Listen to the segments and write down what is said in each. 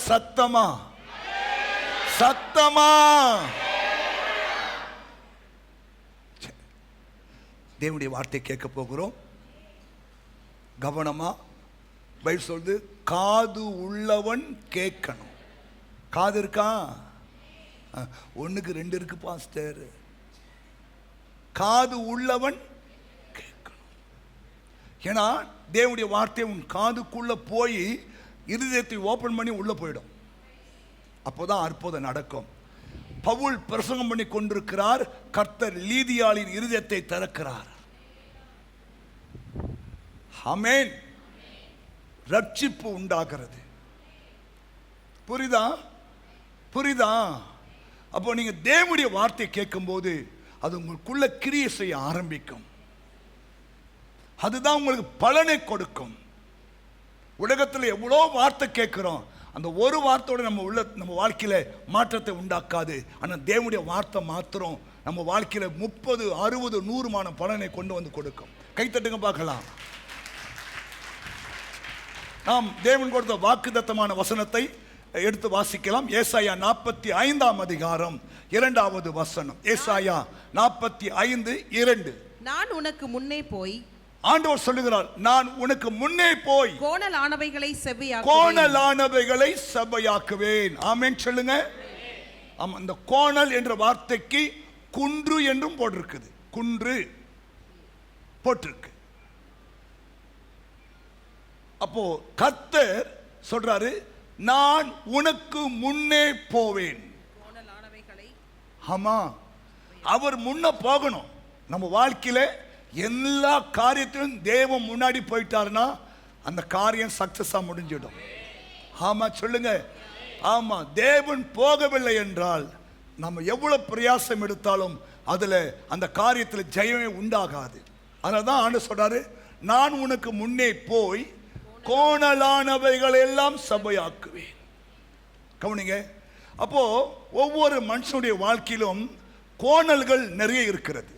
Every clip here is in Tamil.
சத்தமா சத்தமா. தேவனுடைய வார்த்தை கேட்க போகிறோம். கவனமா. பைபிள் சொல்லுது, காது உள்ளவன் கேட்கணும். காது இருக்கா? 1க்கு 2 இருக்கு பாஸ்டர். காது உள்ளவன் கேட்கணும். ஏன்னா தேவனுடைய வார்த்தை உன் காதுக்குள்ள போய் இருதயத்தை ஓபன் பண்ணி உள்ள போயிடும். அப்போதான் அற்புதம் நடக்கும். பவுல் பிரசங்கம் பண்ணி கொண்டிருக்கிறார். கர்த்தர் லீதியாளின் இருதயத்தை திறக்கிறார். ஆமென். ரட்சிப்பு உண்டாகிறது. புரியுதா? புரியுதா? அப்போ நீங்க தேவனுடைய வார்த்தை கேட்கும் போது அது உங்களுக்குள்ள கிரியை செய்ய ஆரம்பிக்கும். அதுதான் உங்களுக்கு பலனை கொடுக்கும். உலகத்தில் எவ்வளோ வார்த்தை கேட்கிறோம், அந்த ஒரு வார்த்தையோட நம்ம வாழ்க்கையில மாற்றத்தை உண்டாக்காது. ஆனால் தேவனுடைய வார்த்தை மாத்திரம் நம்ம வாழ்க்கையில 30, 60, 100 பலனை கொண்டு வந்து கொடுக்கும். கைத்தட்டுங்க பார்க்கலாம். நாம் தேவன் கொடுத்த வாக்குத்தத்தமான வசனத்தை எடுத்து வாசிக்கலாம். ஏசாயா 45 அதிகாரம் 2வது வசனம். ஏசாயா 45:2. நான் உனக்கு முன்னே போய், ஆண்டவர் சொல்லுகிறார், நான் உனக்கு முன்னே போய் கோணலானவைகளை செவ்வையாக்குவேன். ஆமென் சொல்லுங்க. ஆமா, இந்த கோணல் என்ற வார்த்தைக்கு குன்று என்றும் போட்டிருக்குது. குன்று போட்டிருக்கு. அப்போ கர்த்தர் சொல்றாரு, நான் உனக்கு முன்னே போவேன். ஆமா, அவர் முன்ன போகணும். நம்ம வாழ்க்கையில எல்லா காரியத்திலும் தேவன் முன்னாடி போயிட்டாருன்னா அந்த காரியம் சக்சஸா முடிஞ்சிடும். ஆமா சொல்லுங்க. ஆமா, தேவன் போகவில்லை என்றால் நம்ம எவ்வளவு பிரயாசம் எடுத்தாலும் அதுல அந்த காரியத்தில் ஜெயமே உண்டாகாது. அதனால்தான் ஆண்டவர் சொல்றாரு, நான் உனக்கு முன்னே போய் கோணலானவைகள் எல்லாம் சபையாக்குவேன். கவனிங்க. அப்போ ஒவ்வொரு மனுஷனுடைய வாழ்க்கையிலும் கோணல்கள் நிறைய இருக்கிறது,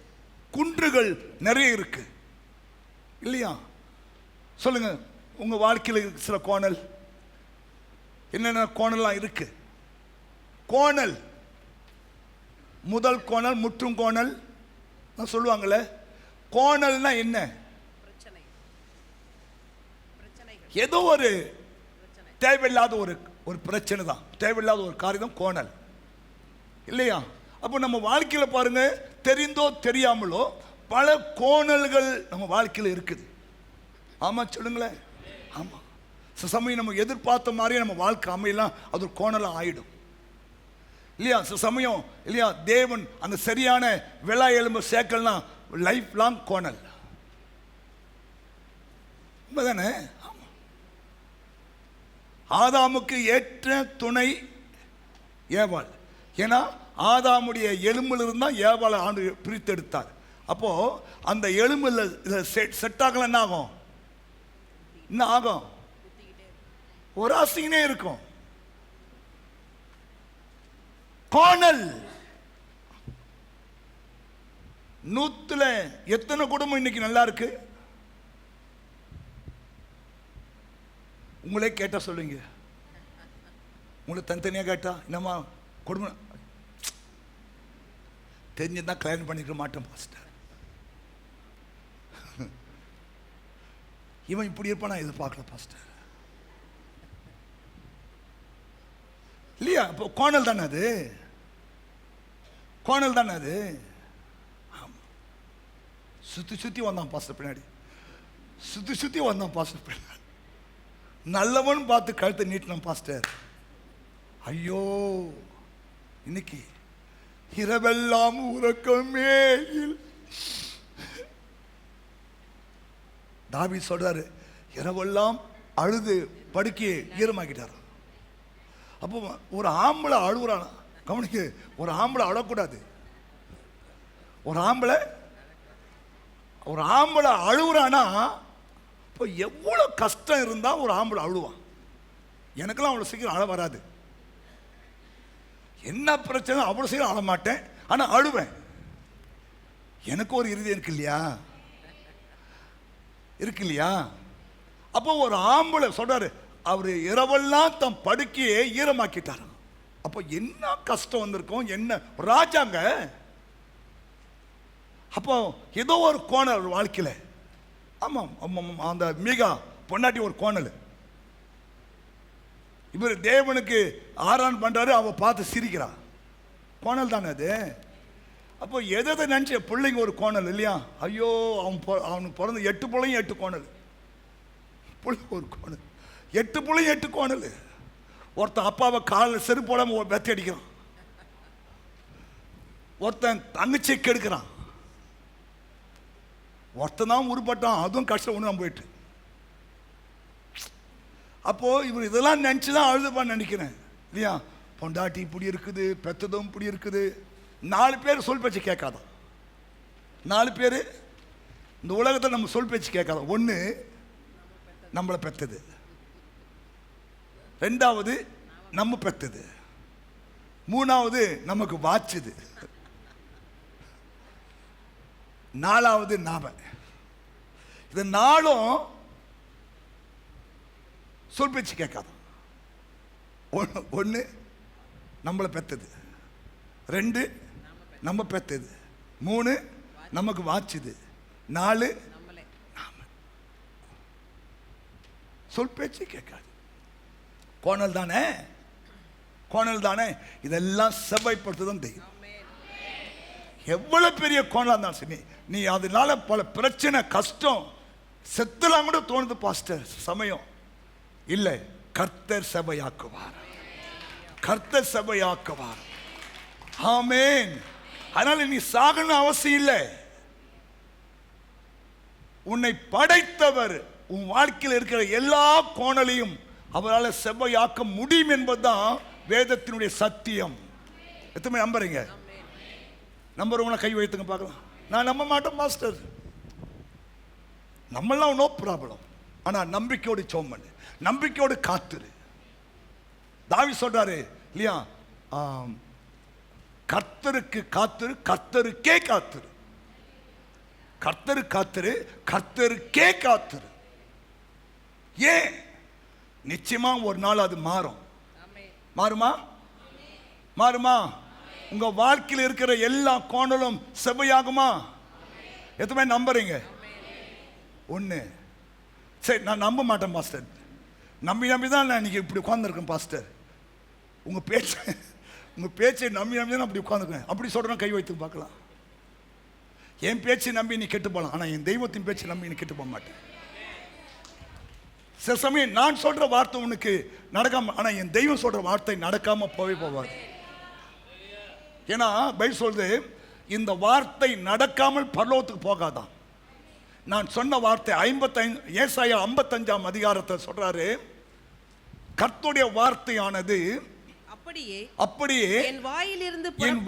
குன்றுகள் நிறைய இருக்கு இல்லையா? சொல்லுங்க, உங்க வாழ்க்கையில் சில கோணல் என்னென்ன கோணல்லாம் இருக்கு? கோணல், முதல் கோணல், முற்றும் கோணல் சொல்லுவாங்கல்ல. கோணல்னா என்ன? ஏதோ ஒரு தேவையில்லாத ஒரு பிரச்சனை தான், தேவையில்லாத ஒரு காரியம் கோணல் இல்லையா? அப்போ நம்ம வாழ்க்கையில பாருங்க, தெரிந்தோ தெரியாமலோ பல கோணல்கள் நம்ம வாழ்க்கையில் இருக்குது. ஆமா சொல்லுங்களேன். ஆமா, சமயம் நம்ம எதிர்பார்த்த மாதிரியே நம்ம வாழ்க்கை அமையலாம், அது ஒரு கோணலாம் ஆயிடும் இல்லையா? சமயம் இல்லையா, தேவன் அந்த சரியான விழா எலும்பு சேர்க்கலனா லைஃப் லாங் கோணல். உண்மைதானே? ஆதாமுக்கு ஏற்ற துணை ஏவாள். ஏன்னா ஆதாமுடைய எலும்பில் இருந்தால் ஏவாளை ஆண்டு பிரித்தெடுத்தார். அப்போ அந்த எலும்பில் செட் ஆகல என்ன ஆகும்? என்ன ஆகும்? ஒரு ஆசையினே இருக்கும். கோணல். 100ல எத்தனை குடும்பம் இன்னைக்கு நல்லா இருக்கு? உங்களே கேட்டா சொல்லுங்க. உங்களை தனித்தனியா கேட்டா என்னம்மா குடும்பம் தெரிஞ்சுதான் கல்யாணம் பண்ணிக்க மாட்டேன் பாஸ்டர். இவன் இப்படி இருப்பான், நான் எதிர்பார்க்கல பாஸ்டர் இல்லையா? இப்போ கோணல் தானே அது, கோணல் தானே அது. சுத்தி சுத்தி வந்தான் பாஸ்டர் பின்னாடி, சுத்தி வந்தான் பாஸ்டர் பின்னாடி. நல்லவன் பார்த்து கழுத்தை நீட்டினான் பாஸ்டர். ஐயோ, இன்னைக்கு இரவெல்லாம் உறக்கமே. தாவீது சொல்றாரு, இரவெல்லாம் அழுது படுக்கையை ஈரமாக்கிட்டார். அப்போ ஒரு ஆம்பளை அழுகுறானா? கவனிக்கு, ஒரு ஆம்பளை அழக்கூடாது. ஒரு ஆம்பளை அழுகுறானா இப்போ எவ்வளோ கஷ்டம் இருந்தால் ஒரு ஆம்பளை அழுவான். எனக்கெல்லாம் அவ்வளோ சீக்கிரம் அழ வராது. என்ன பிரச்சனை அவ்வளோ சீக்கிரம் அழ மாட்டேன், ஆனால் அழுவேன். எனக்கு ஒரு இறுதி இருக்கு இல்லையா? அப்போ ஒரு ஆம்பளை சொல்றாரு, அவர் இரவெல்லாம் தம் படுக்கையை ஈரமாக்கிட்டாராம். அப்போ என்ன கஷ்டம் வந்திருக்கும், என்ன ராஜாங்க. அப்போ ஏதோ ஒரு கோணல் ஒரு வாழ்க்கையில். ஆமாம் ஆமாம், அந்த மீகா பொண்டாட்டி ஒரு கோணல். இவர் தேவனுக்கு ஆரான் பண்றாரு, அவ பார்த்து சிரிக்கிறா. கோணல் தானே அது. அப்போ எதை நினச்ச பிள்ளைங்க ஒரு கோணல் இல்லையா? ஐயோ, அவனுக்கு பிறந்த 8 பிள்ளையும் 8 கோணல், பிள்ளை ஒரு கோணல், 8 பிள்ளையும் 8 கோணல். ஒருத்தன் அப்பாவை காலில் செருப்பு போடாமல் வெத்தி அடிக்கிறான், ஒருத்தன் தங்கச்சி கெடுக்கிறான், ஒருத்தன் தான் உருப்பட்டான், அதுவும் கஷ்டம் ஒன்று தான் போயிட்டு. அப்போ இவர் இதெல்லாம் நினச்சி தான் அழுதுப்பான்னு நினைக்கிறேன் இல்லையா? பொண்டாட்டி இப்படி இருக்குது, பெத்ததும் இப்படி இருக்குது. 4 பேர் சொல் பேச்சு கேட்காதான். 4 பேர் இந்த உலகத்தில் நம்ம சொல் பேச்சு கேட்காதான். 1 நம்மளை பெத்தது, 2வது நம்ம பெத்தது, 3வது நமக்கு வாச்சுது, 4வது நாம. இது 4ம் சொல் பேச்சு கேட்காதான். 1 நம்மளை பெத்தது, 2 நம்ம பெத்தது, 3 நமக்கு வாச்சுது, 4 நாம. சொல் பேச்சு கேட்காது. கோணல் தானே, கோணல் தானே. இதெல்லாம் செவ்வாய்ப்படுத்துதான் தெரியும். எவ்வளவு பெரிய கோணலா இருந்தாலும் சரி, நீ அதனால பல பிரச்சனை கஷ்டம் செத்துலாம் கூட தோணுது பாஸ்டர், சமயம் இல்லை. கர்த்தர் சபையாக்குவார், கர்த்தர் சபையாக்குவார். ஆமென். அதனால நீ சாகணும் அவசியம் இல்லை. உன்னை படைத்தவர் உன் வாழ்க்கையில் இருக்கிற எல்லா கோணலையும் அவரால் செவ்வையாக்க முடியும் என்பதுதான் வேதத்தினுடைய சத்தியம். எத்தனை நம்புறீங்க? நம்புறவங்கள கை வைத்துங்க பார்க்கலாம். நான் நம்ப மாட்டேன் மாஸ்டர். நம்மளாம் நோ ப்ராப்ளம். ஆனால் நம்பிக்கையோடு சோம் பண்ணு, நம்பிக்கையோடு காத்துரு. தாவீது சொல்றாரு இல்லையா, கர்த்தருக்கு காத்துரு, கர்த்தருக்கே காத்துரு. கர்த்தரு காத்துரு, கர்த்தருக்கே காத்துரு. ஏன்? நிச்சயமா ஒரு நாள் அது மாறும். மாறுமா? மாறுமா? உங்க வாழ்க்கையில் இருக்கிற எல்லா கோணலும் செவ்வையாகுமா? எத்தனை நம்புறீங்க? 1. சரி, நான் நம்ப மாட்டேன் பாஸ்டர். நம்பி தான் நான் இன்னைக்கு இப்படி உட்கார்ந்துருக்கேன் பாஸ்டர். உங்க பேச்சை நம்பி தான் அப்படி உட்கார்ந்துருக்கேன். அப்படி சொல்றேன், கை வைத்து பார்க்கலாம். என் பேச்சை நம்பி நீ கெட்டு போகலாம், ஆனால் என் தெய்வத்தின் பேச்சை நம்பி நீ கெட்டு போக மாட்டேன். சில சமயம் நான் சொல்ற வார்த்தை உனக்கு நடக்காம, ஆனால் என் தெய்வம் சொல்ற வார்த்தை நடக்காம போவாது. ஏன்னா பைபிள் சொல்லுது, இந்த வார்த்தை நடக்காமல் பரலோகத்துக்கு போகாதான். நான் சொன்ன வார்த்தை 55 ஏசாயா 55ஆம் அதிகாரத்தை சொல்றாரு, கர்த்தருடைய வார்த்தையானது அப்படியே என்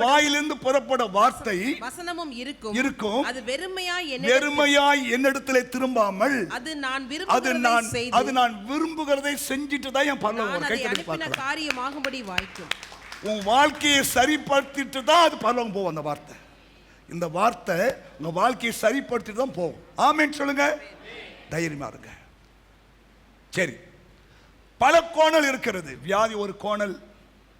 வாயிலிருந்து புறப்பட வார்த்தை வசனமும் இருக்கும். அது வெறுமையாய் என்னிடத்திலே திரும்பாமல் அது நான் விரும்புகிறதை செஞ்சிட்டு தான் என் பரலோகம் காரியமாகும்படி வாய்க்கும். உன் வாழ்க்கையை சரிப்படுத்திட்டு தான் அது பரலோகம் போகும். அந்த வார்த்தை, இந்த வார்த்தை உங்க வாழ்க்கையை சரிப்படுத்திட்டு தான் போகும். ஆமென் சொல்லுங்க, தைரியமா இருங்க. சரி, பல கோணல் இருக்கிறது. வியாதி ஒரு கோணல்,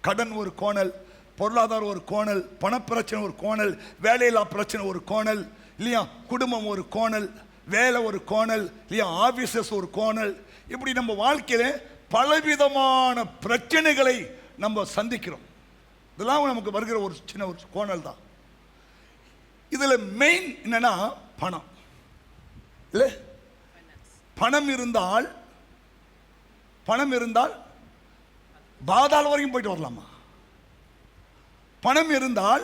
கடன் ஒரு கோணல், பொருளாதாரம் ஒரு கோணல், பணப்பிரச்சனை ஒரு கோணல், வேலையில்லா பிரச்சனை ஒரு கோணல் இல்லையா, குடும்பம் ஒரு கோணல், வேலை ஒரு கோணல் இல்லையா, ஆபீசஸ் ஒரு கோணல். இப்படி நம்ம வாழ்க்கையில பலவிதமான பிரச்சனைகளை நம்ம சந்திக்கிறோம். இதெல்லாம் நமக்கு வருகிற ஒரு சின்ன ஒரு கோணல் தான். இதுல மெயின் என்னன்னா பணம். இல்ல, பணம் இருந்தால் பாதாள வரைக்கும் போயிட்டு வரலாமா? பணம் இருந்தால்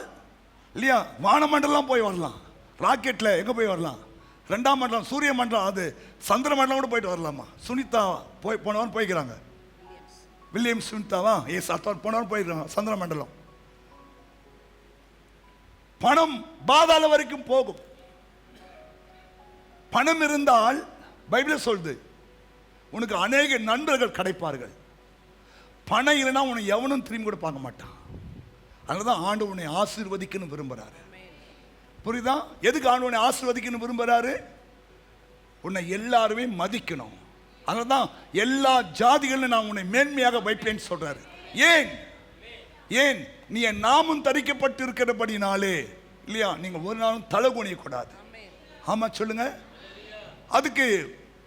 இல்லையா, வானமண்டலம் போய் வரலாம். ராக்கெட்ல எங்க போய் வரலாம்? 2ஆம் மண்டலம், சூரிய மண்டலம், அது சந்திர மண்டலம் கூட போயிட்டு வரலாமா? சுனிதா போனவன் போய்க்கிறாங்க. வில்லியம் சுனிதாவா போனவன் போயிருக்காங்க சந்திர மண்டலம். பணம் பாதாள வரைக்கும் போகும். பணம் இருந்தால் பைபிள் சொல்லுது, உனக்கு அநேக நண்பர்கள் கிடைப்பார்கள். பணம் இல்லைன்னா உன்னை எவனும் திரும்பி கூட பார்க்க மாட்டான். அதனாலதான் ஆண்டவர் உன்னை ஆசீர்வதிக்கணும் விரும்புறாரு. புரியுதா? எதுக்கு ஆண்டவர் உன்னை ஆசீர்வதிக்கணும் விரும்புறாரு? உன்னை எல்லாருமே மதிக்கணும். அதனால்தான் எல்லா ஜாதிகளிலும் நான் உன்னை மேன்மையாக வைப்பேன்னு சொல்றாரு. ஏன் ஏன் நீ என் நாமும் தரிக்கப்பட்டு இருக்கிறபடினாலே, இல்லையா, நீங்க ஒரு நாளும் தலை குனியக்கூடாது. ஆமா சொல்லுங்க. அதுக்கு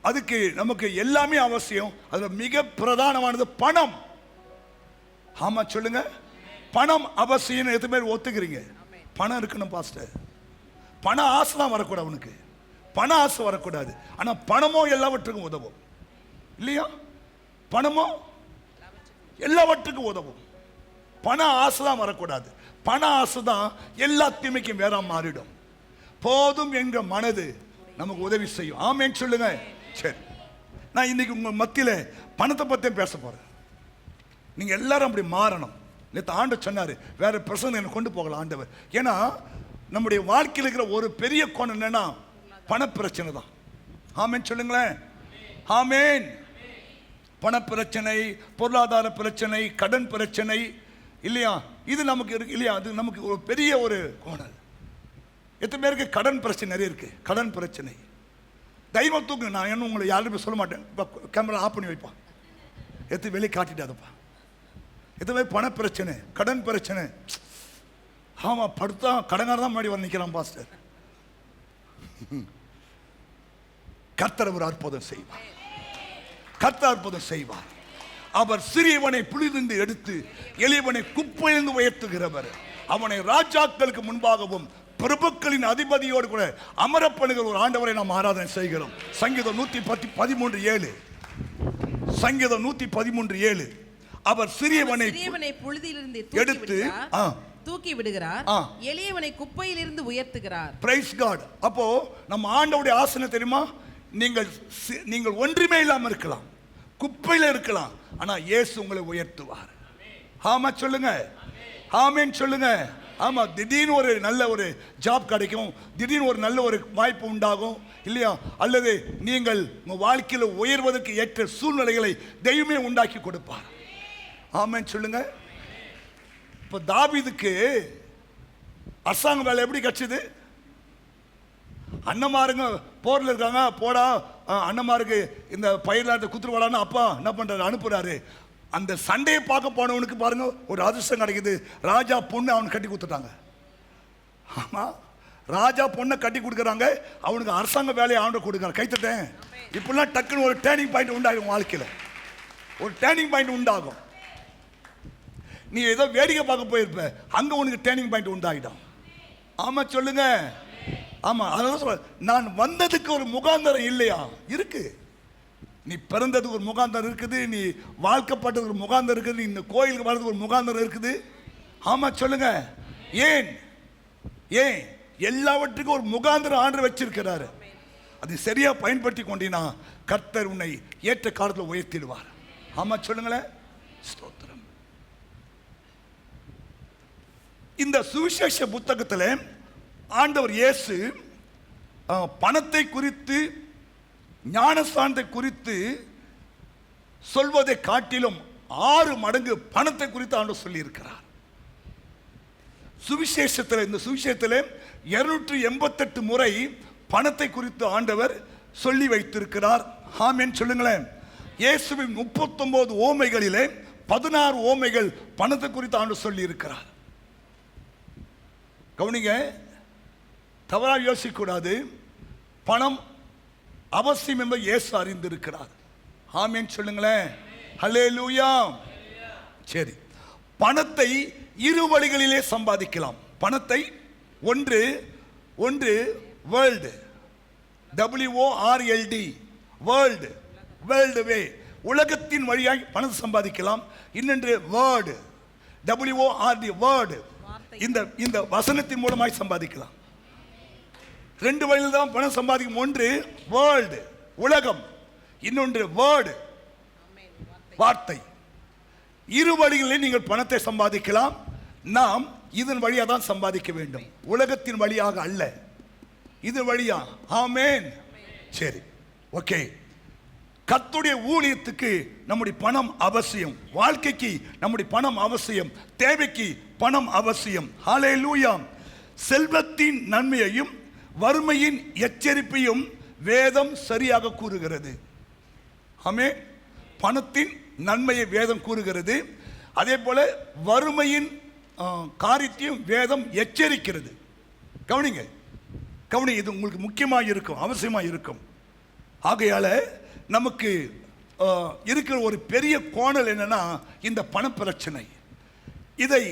அதுக்கு நமக்கு எல்லாமே அவசியம். அதுல மிக பிரதானமானது பணம். ஆமா சொல்லுங்க. பணம் அவசியம். எது பேர் ஒத்துக்கிறீங்க? பணம் இருக்கணும் பாஸ்டர். பண ஆசை தான் வரக்கூடாது உனக்கு. பண ஆசை வரக்கூடாது. ஆனா பணமோ எல்லாவற்றுக்கும் உதவும், இல்லையா? பணமோ எல்லாவற்றுக்கும் உதவும். பண ஆசை தான் வரக்கூடாது. பண ஆசை தான் எல்லா தீமைக்கும் வேற மாறிடும். போதும் என்ற மனது நமக்கு உதவி செய்யும். ஆமேன்னு சொல்லுங்க. சரி, நான் இன்னைக்கு உங்க மத்தியில பணத்தை பத்தி பேச போறேன். நீங்க எல்லாரும் அப்படி மாறணும். நேற்று ஆண்டவர் சொன்னாரு, வேற பிரசங்கம் எனக்கு கொண்டு போகலாம் ஆண்டவர். ஏன்னா நம்முடைய வாழ்க்கையில் இருக்கிற ஒரு பெரிய கோணம் என்னன்னா பண பிரச்சனை தான். ஆமேன் சொல்லுங்களேன். ஆமேன். பண பிரச்சனை, பொருளாதார பிரச்சனை, கடன் பிரச்சனை, இல்லையா? இது நமக்கு இருக்கு, இல்லையா? அது நமக்கு ஒரு பெரிய ஒரு கோணல். எத்தனை பேருக்கு கடன் பிரச்சனை நிறைய இருக்கு? கடன் பிரச்சனை தைரியம் தூக்கு. நான் என்ன உங்களை யாருமே சொல்ல மாட்டேன். இப்போ கேமரா ஆஃப் பண்ணி வைப்பான், எடுத்து வெளியே காட்டிட்டாதப்பா. எத்தனை பண பிரச்சனை, கடன் பிரச்சனை. ஆமா, படுத்தா கடங்கார தான் முன்னாடி வர நிற்கிறான் பாஸ்டர். கர்த்தர் ஒரு அற்புதம் செய்வார். கர்த்தர் அற்புதம் செய்வார். அவர் சிறியவனை புலிதிருந்து எடுத்து எளியவனை குப்பையிலிருந்து உயர்த்துகிறவர். அவனை ராஜாக்களுக்கு முன்பாகவும் பிரபுக்களின் அதிபதியோடு கூட அமரப்படுகிற ஒரு ஆண்டவரை நாம் ஆராதனை செய்கிறோம். சங்கீதம் 113:7. சங்கீதம் 113:7. அவர் சிறியவனை புழுதியிலிருந்து எடுத்து தூக்கி விடுகிறார், எளியவனை குப்பையிலிருந்து உயர்த்துகிறார். Price God. அப்போ நம்ம ஆண்டவருடைய ஆசனை தெரியுமா? நீங்கள் ஒன்றுமே இல்லாம இருக்கலாம், குப்பையில இருக்கலாம், ஆனா இயேசு உங்களை உயர்த்துவார். ஆமா சொல்லுங்க. ஆமேன் சொல்லுங்க. ஆமா, திடீர்னு ஒரு நல்ல ஒரு ஜாப் கிடைக்கும், திடீர்னு ஒரு நல்ல ஒரு வாய்ப்பு உண்டாகும், இல்லையா? அல்லது நீங்கள் உங்க வாழ்க்கையில் உயர்வதற்கு ஏற்ற சூழ்நிலைகளை தெய்வமே உண்டாக்கி கொடுப்பார். ஆமேன் சொல்லுங்க. இப்போ தாவீதுக்கு அரசாங்க வேலை எப்படி கிடைச்சது? அண்ணமாருங்க போர்ல இருக்காங்க, போடா அண்ணமாருக்கு இந்த பயிர்ல குத்துருவாடான்னு அப்பா என்ன பண்றாரு? அனுப்புறாரு. அந்த சண்டையை பார்க்க போனவனுக்கு பாருங்க ஒரு அதிர்ஷ்டம் கிடைக்குது. ராஜா பொண்ணு அவனுக்கு கட்டி கொடுத்துட்டாங்க. ஆமா, ராஜா பொண்ணை கட்டி கொடுக்குறாங்க, அவனுக்கு அரசாங்க வேலையை ஆண்டு கொடுக்குறாங்க. கைத்தட்டேன். இப்பெல்லாம் டக்குன்னு ஒரு டேர்னிங் பாயிண்ட் உண்டாகும் வாழ்க்கையில். ஒரு டேர்னிங் பாயிண்ட் உண்டாகும். நீ ஏதோ வேடிக்கை பார்க்க போயிருப்ப, அங்க உனக்கு டேர்னிங் பாயிண்ட் உண்டாகிடும். ஆமா சொல்லுங்க. ஆமா, அதான் சொல்ல, நான் வந்ததுக்கு ஒரு முகாந்தரம் இல்லையா? இருக்கு. நீ பிறந்ததுக்கு ஒரு முகாந்தரம் இருக்குது, நீ வாழ்க்கப்பட்டதுக்கு ஒரு முகாந்தரம் இருக்குது, நீ இந்த கோயிலுக்கு வர்றதுக்கு ஒரு முகாந்தரம் இருக்குது. ஆமா சொல்லுங்க. ஏன் ஏன் எல்லாவற்றுக்கும் ஒரு முகாந்தரம் ஆண்டு வச்சிருக்கிறாரு. அது சரியா பயன்படுத்தி கொண்டீனா கர்த்தர் உன்னை ஏற்ற காலத்தில் உயர்த்திடுவார். ஆமா சொல்லுங்களேன். ஸ்தோத்திரம். இந்த சுவிசேஷ புத்தகத்தில் ஆண்டவர் இயேசு பணத்தை குறித்து, ஞானஸ்தானத்தை குறித்து சொல்வதை காட்டிலும் 6 மடங்கு பணத்தை குறித்து ஆண்டவர் சொல்லி இருக்கிறார். சுவிசேஷத்தில், இந்த சுவிசேஷத்தில் 288 முறை பணத்தை குறித்து ஆண்டவர் சொல்லி வைத்திருக்கிறார். ஆமென் சொல்லுங்களேன். இயேசுவின் 39 ஓமைகளிலே 16 ஓமைகள் பணத்தை குறித்து ஆண்டவர் சொல்லி இருக்கிறார். கவனிங்க, தவறாக யோசிக்க கூடாது. பணம் அவசியம் என்பதை இயேசு அறிந்திருக்கிறார். ஆமென் சொல்லுங்களேன். ஹல்லேலூயா. சரி, பணத்தை 2 வழிகளிலே சம்பாதிக்கலாம். பணத்தை ஒன்று வேர்ல்டு, WORLD, வேர்ல்டு, வேர்ல்டு வே, உலகத்தின் வழியாய் பணத்தை சம்பாதிக்கலாம். இன்னொன்று வேர்டு, WORD, வேர்டு, இந்த வசனத்தின் மூலமாய் சம்பாதிக்கலாம். 2 வழியில் தான் பணம் சம்பாதிக்கும். ஒன்று வேர்ல்டு, உலகம், இன்னொன்று வேர்டு, வார்த்தை. 2 வழிகளில் நீங்கள் பணத்தை சம்பாதிக்கலாம். நாம் இதன் வழியாக தான் சம்பாதிக்க வேண்டும், உலகத்தின் வழியாக அல்ல, இது வழியா. ஆமென். சரி, ஓகே. கர்த்தருடைய ஊழியத்துக்கு நம்முடைய பணம் அவசியம், வாழ்க்கைக்கு நம்முடைய பணம் அவசியம், தேவைக்கு பணம் அவசியம். ஹல்லேலூயா. செல்வத்தின் நன்மையையும் வறுமையின் எச்சரிப்பையும் வேதம் சரியாக கூறுகிறது. ஆமென். பணத்தின் நன்மையை வேதம் கூறுகிறது. அதே போல வறுமையின் காரியத்தையும் வேதம் எச்சரிக்கிறது. கவனிங்க, கவனிங்க, இது உங்களுக்கு முக்கியமாக இருக்கும், அவசியமாக இருக்கும். ஆகையால நமக்கு இருக்கிற ஒரு பெரிய கோணல் என்னன்னா இந்த பணப்பிரச்சனை. இதை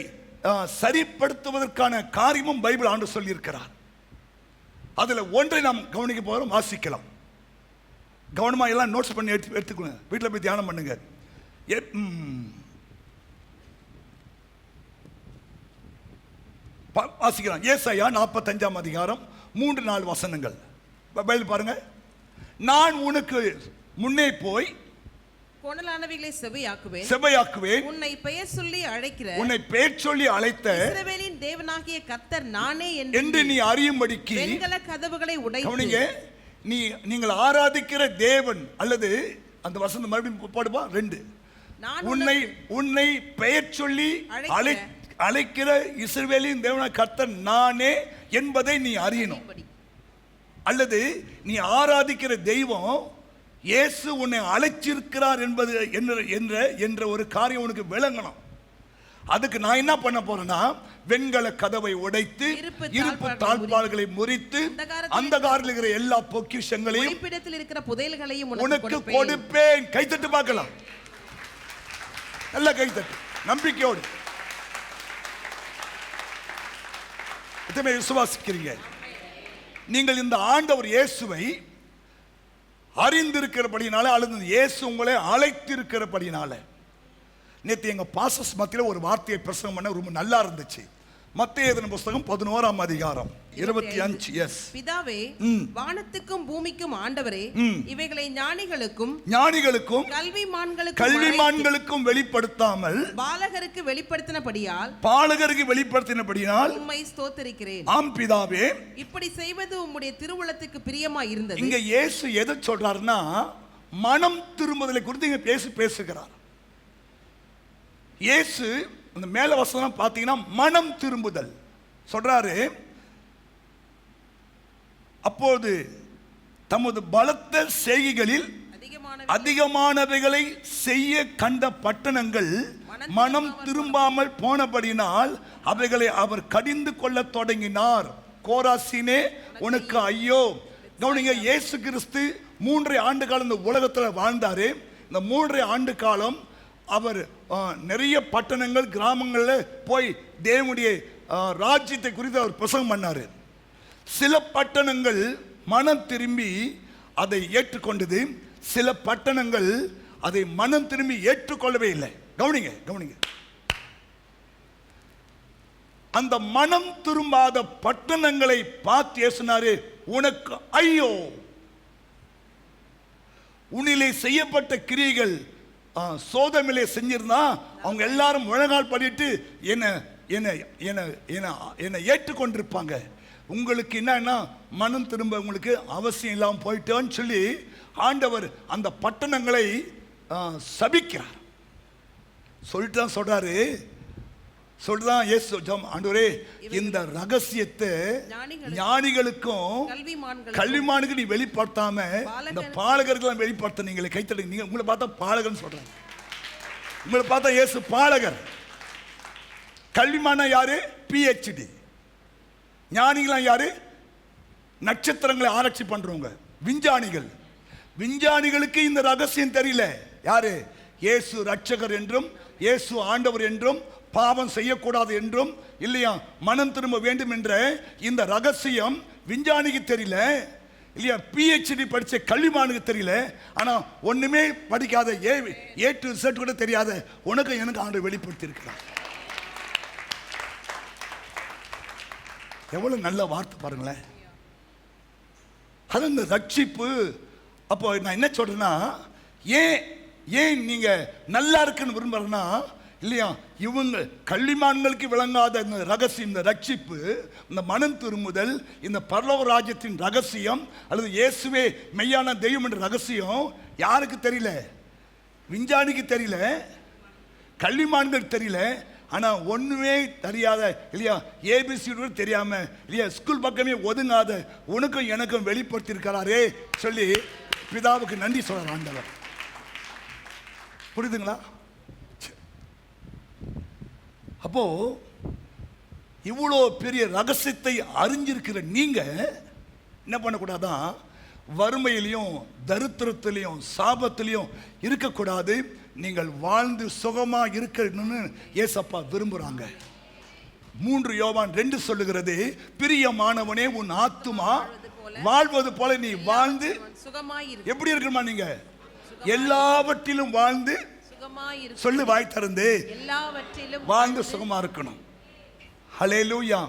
சரிப்படுத்துவதற்கான காரியமும் பைபிள் ஆண்டு சொல்லியிருக்கிறார். அதில் ஒன்றை நாம் கவனிக்க போகிறோம், வாசிக்கலாம். கவனமாக எல்லாம் நோட்ஸ் பண்ணி எடுத்துக்கோங்க, வீட்டில் போய் தியானம் பண்ணுங்க. வாசிக்கலாம். ஏசாயா 45ஆம் அதிகாரம் 3-4 வசனங்கள் பைபிள் பாருங்க. நான் உனக்கு முன்னே போய் கோணலானவைகளை செவையாக்குவேன். உன்னை பெயர் சொல்லி அழைத்த இஸ்ரவேலின் தேவனாகிய கர்த்தர் நானே என்று நீ அறியும்படிக்கு வெண்கல கதவுகளை உடைத்து. நீங்கள் ஆராதிக்கிற தேவன் அல்லது அந்த வசனம் மறுபடியும் பாடுவா 2. உன்னை பெயர் சொல்லி அழைக்கிற இஸ்ரவேலின் தேவனாகிய கர்த்தர் நானே என்பதை நீ அறியணும். அல்லது நீ ஆராதிக்கிற தெய்வம் இயேசு உன்னை அழைச்சிருக்கிறார் என்பது என்ற ஒரு காரியம் உனக்கு விளங்கணும். அதுக்கு நான் என்ன பண்ண போறேன்னா, வெண்கல கதவை உடைத்து இருப்பு தாழ்பாள்களை முறித்து அந்த காரில் இருக்கிற எல்லா பொக்கிஷங்களையும் இருக்கிற புதையல்களையும் உனக்கு கொடுப்பேன். கைத்தட்டு பார்க்கலாம், நல்ல கைத்தட்டு, நம்பிக்கையோடு. எத்தனை விசுவாசிக்கிறீங்க? நீங்கள் இந்த ஆண்டவர் இயேசுவை அறிந்திருக்கிறபடினால அல்லது இயேசு உங்களை அழைத்திருக்கிறபடினால. நேற்று எங்க பாசஸ் மத்தியில் ஒரு வார்த்தையை பிரசங்கம் பண்ண ரொம்ப நல்லா இருந்துச்சு. மத்தேயு எழுதின புத்தகம் 11ஆம் அதிகாரம் 25. எஸ் பிதாவே, வானத்துக்கும் பூமிக்கும் ஆண்டவரே, இவைகளை ஞானிகளுக்கும் கல்விமான்களுக்கும் வெளிப்படுத்தாமல் பாலகருக்கு வெளிப்படுத்தினபடியால் உம்மை ஸ்தோத்திரிக்கிறேன். ஆம் பிதாவே, இப்படி செய்வது உம்முடைய திருவுளத்துக்கு பிரியமாய் இருந்தது. இங்க இயேசு எதை சொல்றாருன்னா, மனம் திரும்புதலை குறித்து இங்க பேசுகிறார். இயேசு அந்த மேல வசனம் பார்த்தீங்கன்னா மனம் திரும்புதல் சொல்றாரு. அப்போது தமது பலத்த செய்கைகளில் அதிகமானவைகளை செய்ய கண்ட பட்டணங்கள் மனம் திரும்பாமல் போனபடினால் அவைகளை அவர் கடிந்து கொள்ள தொடங்கினார். கோராசினே உனக்கு ஐயோ. கவனிங்க, இயேசு கிறிஸ்து 3 ஆண்டு காலம் இந்த உலகத்தில் வாழ்ந்தாரு. இந்த 3 ஆண்டு காலம் அவர் நிறைய பட்டணங்கள் கிராமங்களில் போய் தேவனுடைய ராஜ்யத்தை குறித்து அவர் பிரசங்கம் பண்ணார். சில பட்டணங்கள் மனம் திரும்பி அதை ஏற்றுக்கொண்டது, சில பட்டணங்கள் அதை மனம் திரும்பி ஏற்றுக்கொள்ளவே இல்லை. கவனிங்க, கவனிங்க, அந்த மனம் திரும்பாத பட்டணங்களை பார்த்து பேசினாரு, உனக்கு ஐயோ. உன்னிலே செய்யப்பட்ட கிரியைகள் சோதமிலே செஞ்சிருந்தா அவங்க எல்லாரும் முழங்கால் பண்ணிட்டு என்ன ஏற்றுக்கொண்டிருப்பாங்க. உங்களுக்கு என்னன்னா மனம் திரும்ப உங்களுக்கு அவசியம் இல்லாமல் போயிட்டோன்னு சொல்லி ஆண்டவர் அந்த பட்டணங்களை சபிக்கிறார். சொல்லிட்டு தான் சொல்றாரு, சொல்றான் இயேசு, ஆண்டவரே இந்த ரகசியத்தை ஞானிகளுக்கும் கல்விமானுக்கு நீ வெளிப்படுத்தாம இந்த பாலகர்கள் வெளிப்படுத்த நீங்களை கைத்தடி. நீங்க உங்களை பார்த்தா பாலகர்னு சொல்றாங்க, உங்களை பார்த்தா இயேசு பாலகர். கல்விமானா யாரு? PhD. ஞானிகளா யாரு? நட்சத்திரங்களை ஆராய்ச்சி பண்றவங்க, விஞ்ஞானிகள். விஞ்ஞானிகளுக்கு இந்த ரகசியம் தெரியல. யாரு? இயேசு ரட்சகர் என்றும் இயேசு ஆண்டவர் என்றும் பாவம் செய்யக்கூடாது என்றும் இல்லையா மனம் திரும்ப வேண்டும் என்ற இந்த ரகசியம் விஞ்ஞானிக்கு தெரியல இல்லையா, PhD படிச்ச கல்விமானுக்கு தெரியல. ஆனா ஒண்ணுமே படிக்காத A to Z கூட தெரியாத உனக்கு எனக்கு ஆண்டவர் வெளிப்படுத்தி இருக்கிறார். எவ்வளவு நல்ல வார்த்தை பாருங்களேன். அது இந்த ரட்சிப்பு. அப்போ நான் என்ன சொல்றேன்னா, ஏன் நீங்க நல்லா இருக்குன்னு விரும்புறேன்னா இல்லையா, இவங்க கல்விமான்களுக்கு விளங்காத இந்த ரகசியம், இந்த ரட்சிப்பு, இந்த மனம் திரும்புதல், இந்த பரலோக ராஜ்யத்தின் ரகசியம் அல்லது இயேசுவே மெய்யான தெய்வம் என்ற ரகசியம் யாருக்கு தெரியல? விஞ்ஞானிக்கு தெரியல, கல்விமான்கள் தெரியல. ஆனா ஒண்ணுமே தெரியாத இல்லையா, ABC தெரியாம இல்லையா, ஸ்கூல் பக்கமே ஒதுங்காத உனக்கும் எனக்கும் வெளிப்படுத்தி இருக்கிறாரே சொல்லி பிதாவுக்கு நன்றி சொல்றார் ஆண்டவர். புரியுதுங்களா? அப்போ இவ்வளோ பெரிய ரகசியத்தை அறிஞ்சிருக்கிற நீங்க என்ன பண்ணக்கூடாதான், வறுமையிலையும் தரித்திரத்திலையும் சாபத்திலையும் இருக்கக்கூடாது. நீங்கள் வாழ்ந்து சுகமா இருக்கணும்னு ஏசப்பா விரும்புறாங்க. 3 யோவான் 2 சொல்லுகிறது, பிரியமானவனே உன் ஆத்துமா வாழ்வது போல நீ வாழ்ந்து சுகமாயிரு. எப்படி இருக்கணுமா? நீங்க எல்லாவற்றிலும் வாழ்ந்து சுகமாயிரு. சொல்லு வாய் திறந்து, எல்லாவற்றிலும் வாழ்ந்து சுகமா இருக்கணும். ஹல்லேலூயா.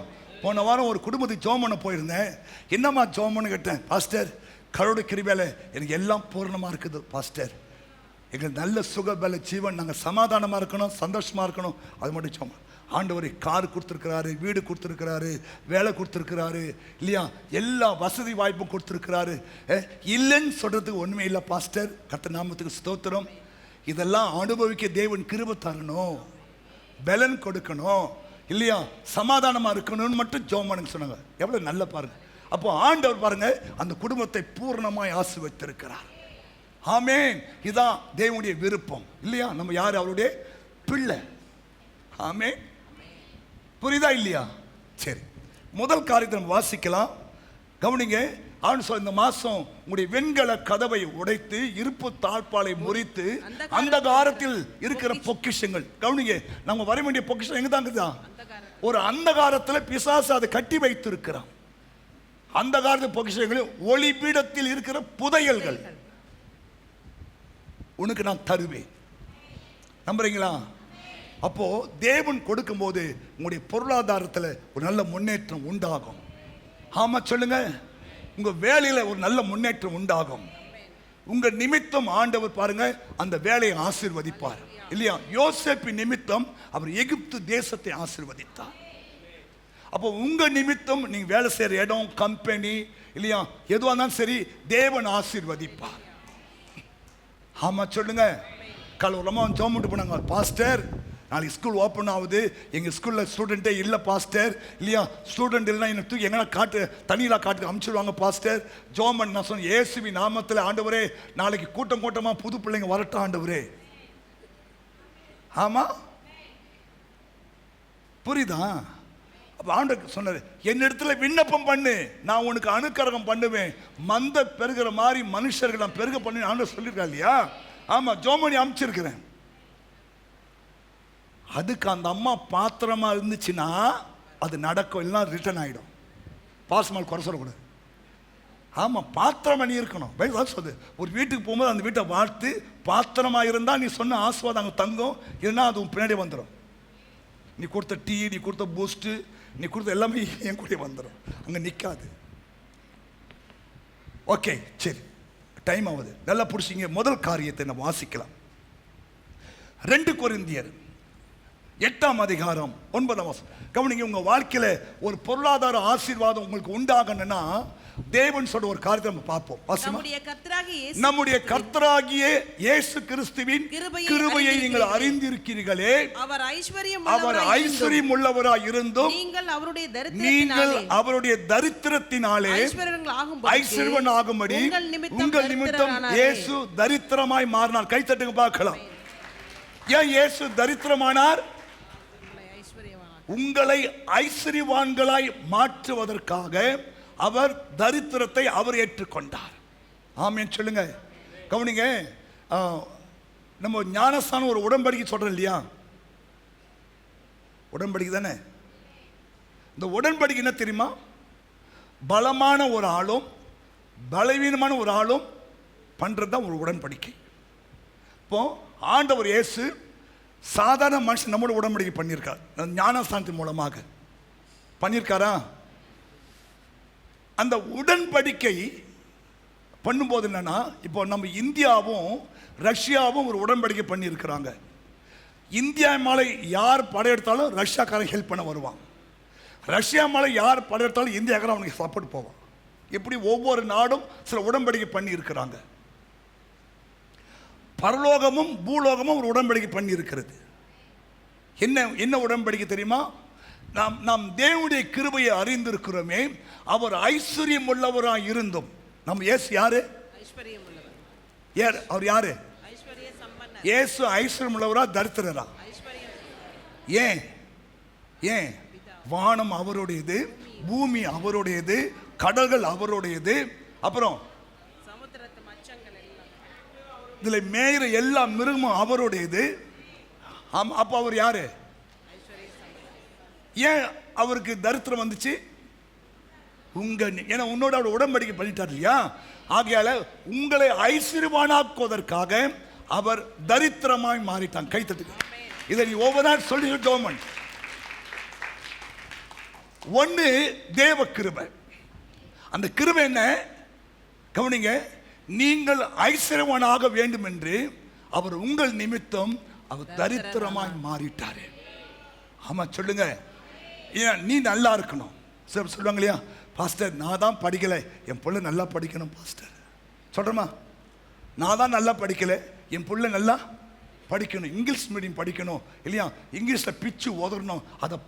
போன வாரம் ஒரு குடும்பத்துக்கு ஜெபம் பண்ண போயிருந்தேன். என்னம்மா ஜெபம் பண்ண கேட்டேன். பாஸ்டர், கடவுளுடைய கிருபையால எனக்கு எல்லாம் பூரணமா இருக்குது பாஸ்டர். எங்களுக்கு நல்ல சுக பல ஜீவன், நாங்கள் சமாதானமா இருக்கணும், சந்தோஷமா இருக்கணும். அது மட்டும் ஜெபம். ஆண்டவர் கார் கொடுத்துருக்கிறாரு, வீடு கொடுத்துருக்கிறாரு, வேலை கொடுத்துருக்கிறாரு இல்லையா, எல்லா வசதி வாய்ப்பும் கொடுத்துருக்கிறாரு. இல்லைன்னு சொல்றதுக்கு ஒண்ணுமே இல்லை பாஸ்டர். கர்த்தர் நாமத்துக்கு ஸ்தோத்திரம். இதெல்லாம் அனுபவிக்க தேவன் கிருபை தரணும், பலன் கொடுக்கணும் இல்லையா, சமாதானமா இருக்கணும்னு மட்டும் ஜெபம் பண்ணுங்க சொன்னாங்க. எவ்வளவு நல்ல பாருங்க. அப்போ ஆண்டவர் பாருங்க அந்த குடும்பத்தை பூர்ணமாய் ஆசீர்வதித்திருக்கிறார். ஆமென். இதான் தேவனுடைய விருப்பம் இல்லையா? நம்ம யாரு? அவருடைய பிள்ளை. ஆமென். புரியுதா இல்லையா? சரி, முதல் காரியத்தை நம்ம வாசிக்கலாம். கவனிங்க. அவன் சொல்ல, இந்த மாசம் உங்களுடைய வெண்கல கதவை உடைத்து இருப்பு தாழ்பாலை முறித்து அந்த காரத்தில் இருக்கிற பொக்கிஷங்கள். கவனிங்க, நம்ம வர வேண்டிய பொக்கிஷம் எங்க தான் இருக்குதா? ஒரு அந்தகாரத்தில் பிசாசு அதை கட்டி வைத்திருக்கிறான். அந்த காலத்து பொக்கிஷங்கள் ஒளிபீடத்தில் இருக்கிற புதையல்கள் உனக்கு நான் தருவேன். நம்புறீங்களா? அப்போ தேவன் கொடுக்கும் போது உங்களுடைய பொருளாதாரத்தில் ஒரு நல்ல முன்னேற்றம் உண்டாகும். ஆமா சொல்லுங்க. உங்க வேலையில ஒரு நல்ல முன்னேற்றம் உண்டாகும். உங்க நிமித்தம் ஆண்டவர் பாருங்க அந்த வேலையை ஆசீர்வதிப்பார் இல்லையா? யோசேப்பு நிமித்தம் அவர் எகிப்து தேசத்தை ஆசீர்வதித்தார். அப்போ உங்க நிமித்தம் நீங்க வேலை செய்யற இடம், கம்பெனி இல்லையா, எதுவாக இருந்தாலும் சரி, தேவன் ஆசீர்வதிப்பார். ஆமா சொல்லுங்க. காலமா ஜோமெண்ட் பண்ணாங்க. பாஸ்டர், நாளைக்கு ஸ்கூல் ஓப்பன் ஆகுது, எங்கள் ஸ்கூலில் ஸ்டூடெண்ட்டே இல்லை பாஸ்டர் இல்லையா, ஸ்டூடெண்ட் இல்லைனா என்னை தூக்கி எங்கன்னா காட்டு தனியில் காட்டுக்கு அனுப்பிச்சிடுவாங்க பாஸ்டர். ஜோமன் நான் சொன்னேன், இயேசுவின் நாமத்தில் ஆண்டவரே நாளைக்கு கூட்டம் கூட்டமாக புது பிள்ளைங்க வரட்டும் ஆண்டவரே. ஆமா புரியுதா? அப்போ ஆண்டவர் சொன்னார், என்னிடத்துல விண்ணப்பம் பண்ணு, நான் உனக்கு அனுக்கிரகம் பண்ணுவேன். மந்த பெருகிற மாதிரி மனுஷர்கள் நான் பெருக பண்ணு ஆண்டவர் சொல்லியிருக்கா இல்லையா? ஆமா, ஜோமனி அனுப்பிச்சிருக்கிறேன். அதுக்கு அந்த அம்மா பாத்திரமா இருந்துச்சுன்னா அது நடக்கும், இல்லைன்னா ரிட்டர்ன் ஆகிடும். பாசமால் குறை சொல்லக்கூடாது. ஆமாம், பாத்திரமா நீ இருக்கணும். பைபிள் சொல்லுது, ஒரு வீட்டுக்கு போகும்போது அந்த வீட்டை வாழ்த்து பாத்திரமா இருந்தால் நீ சொன்ன ஆசீர்வாதம் அங்கே தங்கும், இல்லைன்னா அது உன் பின்னாடி வந்துடும். நீ கொடுத்த டீ, நீ கொடுத்த பூஸ்ட்டு, நீ கொடுத்த எல்லாமே என் கூட வந்துடும், அங்கே நிற்காது. ஓகே, சரி, டைம் ஆகுது. நல்லா பிடிச்சிங்க. முதல் காரியத்தை நம்ம வாசிக்கலாம். 2 கொரிந்தியர் 8ஆம் அதிகாரம் 9ஆம் வசனம். கவனிங்க. உங்க வாழ்க்கையில ஒரு பொருளாதார ஆசீர்வாதம் உங்களுக்கு உண்டாகணும்னா தேவன் சொல்ற ஒரு காரியத்தை நம்ம பார்ப்போம். நம்முடைய கர்த்தராகிய இயேசு கிறிஸ்துவின் கிருபையை நீங்கள் அறிந்திருக்கிறீர்களே, அவர் ஐஸ்வர்யம் உள்ளவராய் இருந்தும் நீங்கள் அவருடைய தரித்திரத்தினாலே ஐஸ்வர்யன் ஆகும்படி உங்கள் நிமித்தம் இயேசு தரித்திரமாய் மாறினார். கைத்தட்டுங்க பார்க்கலாம். ஏன் இயேசு தரித்திரமானார்? உங்களை ஐஸ்வர்யவான்களாய் மாற்றுவதற்காக அவர் தரித்திரத்தை அவர் ஏற்றுக்கொண்டார். ஆமென் சொல்லுங்க. கவனிங்க. நம்ம ஞானஸ்தானம் ஒரு உடன்படிக்கை சொல்றோம் இல்லையா? உடன்படிக்கை தானே. இந்த உடன்படிக்கை என்ன தெரியுமா? பலமான ஒரு ஆளும் பலவீனமான ஒரு ஆளும் பண்றது தான் ஒரு உடன்படிக்கை. இப்போ ஆண்டவர் இயேசு சாதாரண மனுஷன் நம்மோட உடன்படிக்கை பண்ணியிருக்கார், ஞானஸ்தானத்தின் மூலமாக பண்ணியிருக்காரா? அந்த உடன்படிக்கை பண்ணும்போது என்னன்னா, இப்போ நம்ம இந்தியாவும் ரஷ்யாவும் ஒரு உடன்படிக்கை பண்ணியிருக்கிறாங்க. இந்தியா மேலே யார் படையெடுத்தாலும் ரஷ்யாக்காரன் ஹெல்ப் பண்ண வருவான், ரஷ்யா மேலே யார் படையெடுத்தாலும் இந்தியாக்காரன் அவனுக்கு சப்போர்ட் போவான். இப்படி ஒவ்வொரு நாடும் சில உடன்படிக்கை பண்ணி இருக்கிறாங்க. பரலோகமும் பூலோகமும் ஒரு உடன்படிக்கை பண்ணி இருக்கிறது. என்ன உடன்படிக்கை தெரியுமா? நாம் தேவனுடைய கிருபையை அறிந்திருக்கிறோமே, அவர் ஐஸ்வர்யம் உள்ளவராய் இருந்தும். நம்ம இயேசு யாரு? அவர் யாரு? இயேசு ஐஸ்வர்யம் உள்ளவரா தரித்திரரா? ஏன்? ஏன்? வானம் அவருடையது, பூமி அவருடையது, கடல்கள் அவருடையது, அப்புறம் இதுல மேயிற எல்லா மிருகமும் அவருடையது. அப்ப அவர் யாரு? ஏன் அவருக்கு தரித்திரம் வந்துச்சு? ஏன்னா உன்னோட அவர் உடன்படிக்கை பண்ணிட்டார் இல்லையா? ஆகையால உங்களை ஐஸ்வர்யவானாக்குவதற்காக அவர் தரித்திரமாய் மாறிட்டான். கைத்தட்டுங்க. இதை நீ ஒவ்வொரு சொல்லிக்கிட்டோம். ஒன்னு தேவ கிருபை. அந்த கிருபை என்ன? கவனிங்க. நீங்கள் ஐஸ்வர்யவானாக வேண்டும் என்று அவர் உங்கள் நிமித்தம் அவர் தரித்திரமாய் மாறிட்டாரு. ஆமா சொல்லுங்க. நீ நல்லா இருக்கணும். சொல்லுவாங்க இல்லையா, பாஸ்டர் நான் தான் படிக்கல, என் பிள்ளை நல்லா படிக்கணும் பாஸ்டர். சொல்றமா, நான் தான் நல்லா படிக்கல, என் பிள்ளை நல்லா படிக்கணும், இங்கிலீஷ் மீடியம் படிக்கணும் இல்லையா, இங்கிலீஷில் பிச்சு உதறணும், அதை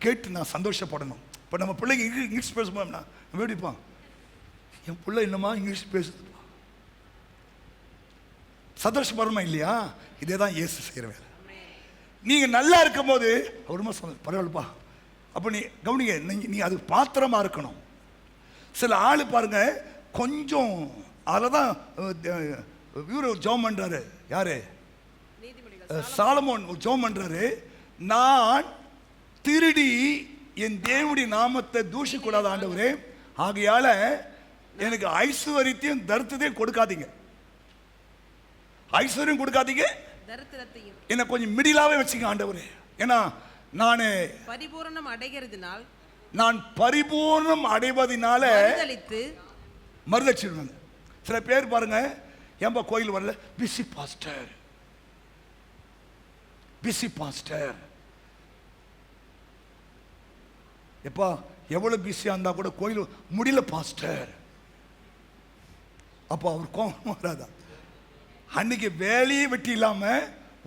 கேட்டு நான் சந்தோஷப்படணும். இப்போ நம்ம பிள்ளைங்க இங்கிலீஷ் பேசும்போது நான் வேடிப்பான், என் பிள்ளை என்னமா இங்கிலீஷ் பேசுதுப்பா, சந்தோஷப்படுறமா இல்லையா? இதே தான் இயேசு செய்கிற வேலை. நீங்கள் நல்லா இருக்கும் போது அவருமா பரவாயில்லப்பா. அப்போ நீ கவனிங்க, நீ அது பாத்திரமா இருக்கணும். சில ஆள் பாருங்க கொஞ்சம் அததான் இவரு ஜெபம் பண்றாரு. யாரு? சாலமோன் ஜெபம் பண்றாரு. நான் திருடி என் தேவனுடைய நாமத்தை தூஷிக்கூடாத ஆண்டவரே, ஆகையால எனக்கு ஐஸ்வர்யத்தையும் தரித்திரத்தையும் கொடுக்காதீங்க, ஐஸ்வர்யம் கொடுக்காதீங்க, என்ன கொஞ்சம் மிடிலாவே வச்சுங்க ஆண்டவரே. ஏன்னா நான் பரிபூரணம் அடைகிறதுனால், நான் பரிபூர்ணம் அடைவதனால மறுதட்சிடுவாங்க. சில பேர் பாருங்க, ஏன்பா கோயில் வரல, பிஸி பாஸ்டர், பிஸி பாஸ்டர். எப்பா எவ்வளவு பிஸியா இருந்தா கூட கோயில் முடியல பாஸ்டர். அப்போ அவர் கோபம் வராதா? அன்னைக்கு வேலையே வெட்டி இல்லாம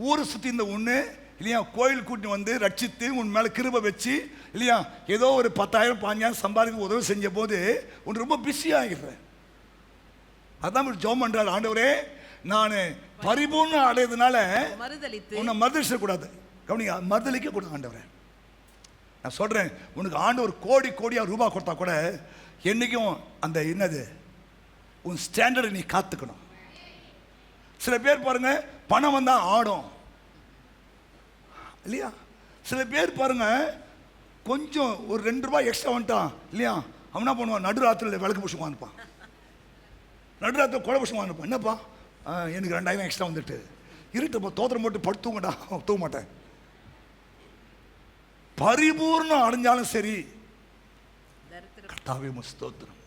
ஊரை சுத்தி இந்த ஒண்ணு இல்லையா, கோயில் கூட்டி வந்து ரட்சித்து உன் மேல கிருபை வச்சு இல்லையா, ஏதோ ஒரு 10,000 15,000 சம்பாதிக்க உதவி செஞ்ச போது உன் ரொம்ப பிஸி ஆகிடுறேன். அதான் ஜெபம் பண்றாரு, ஆண்டவரே நான் பரிபூர்ணம் அடையதுனால உன்னை மறுதளிக்க கூடாது. கவனிங்க, மறுதளிக்க கூடாது ஆண்டவரே. நான் சொல்றேன், உனக்கு ஆண்டவர் கோடி கோடியா ரூபாய் கொடுத்தா கூட என்னைக்கும் அந்த என்னது உன் ஸ்டாண்டர்டை நீ காத்துக்கணும். சில பேர் பாருங்க பணம் வந்தா ஆடும் இல்லையா, சில பேர் பாருங்க கொஞ்சம் ஒரு 2 ரூபாய் எக்ஸ்ட்ரா வந்துட்டான் இல்லையா, அவன் என்ன பண்ணுவான், நடுராத்திரியில் விளக்கு புஷம் வாங்கிப்பான், நடுராத்திரி கொலை புஷம் வாங்கிப்பான். என்னப்பா எனக்கு 2,000 எக்ஸ்ட்ரா வந்துட்டு, இருட்டுப்பா தோத்திரம் போட்டு படுத்து தூங்கடா, தூங்க மாட்டேன். பரிபூர்ணம் அடைஞ்சாலும் சரி கர்த்தாவே ஸ்தோத்திரம்.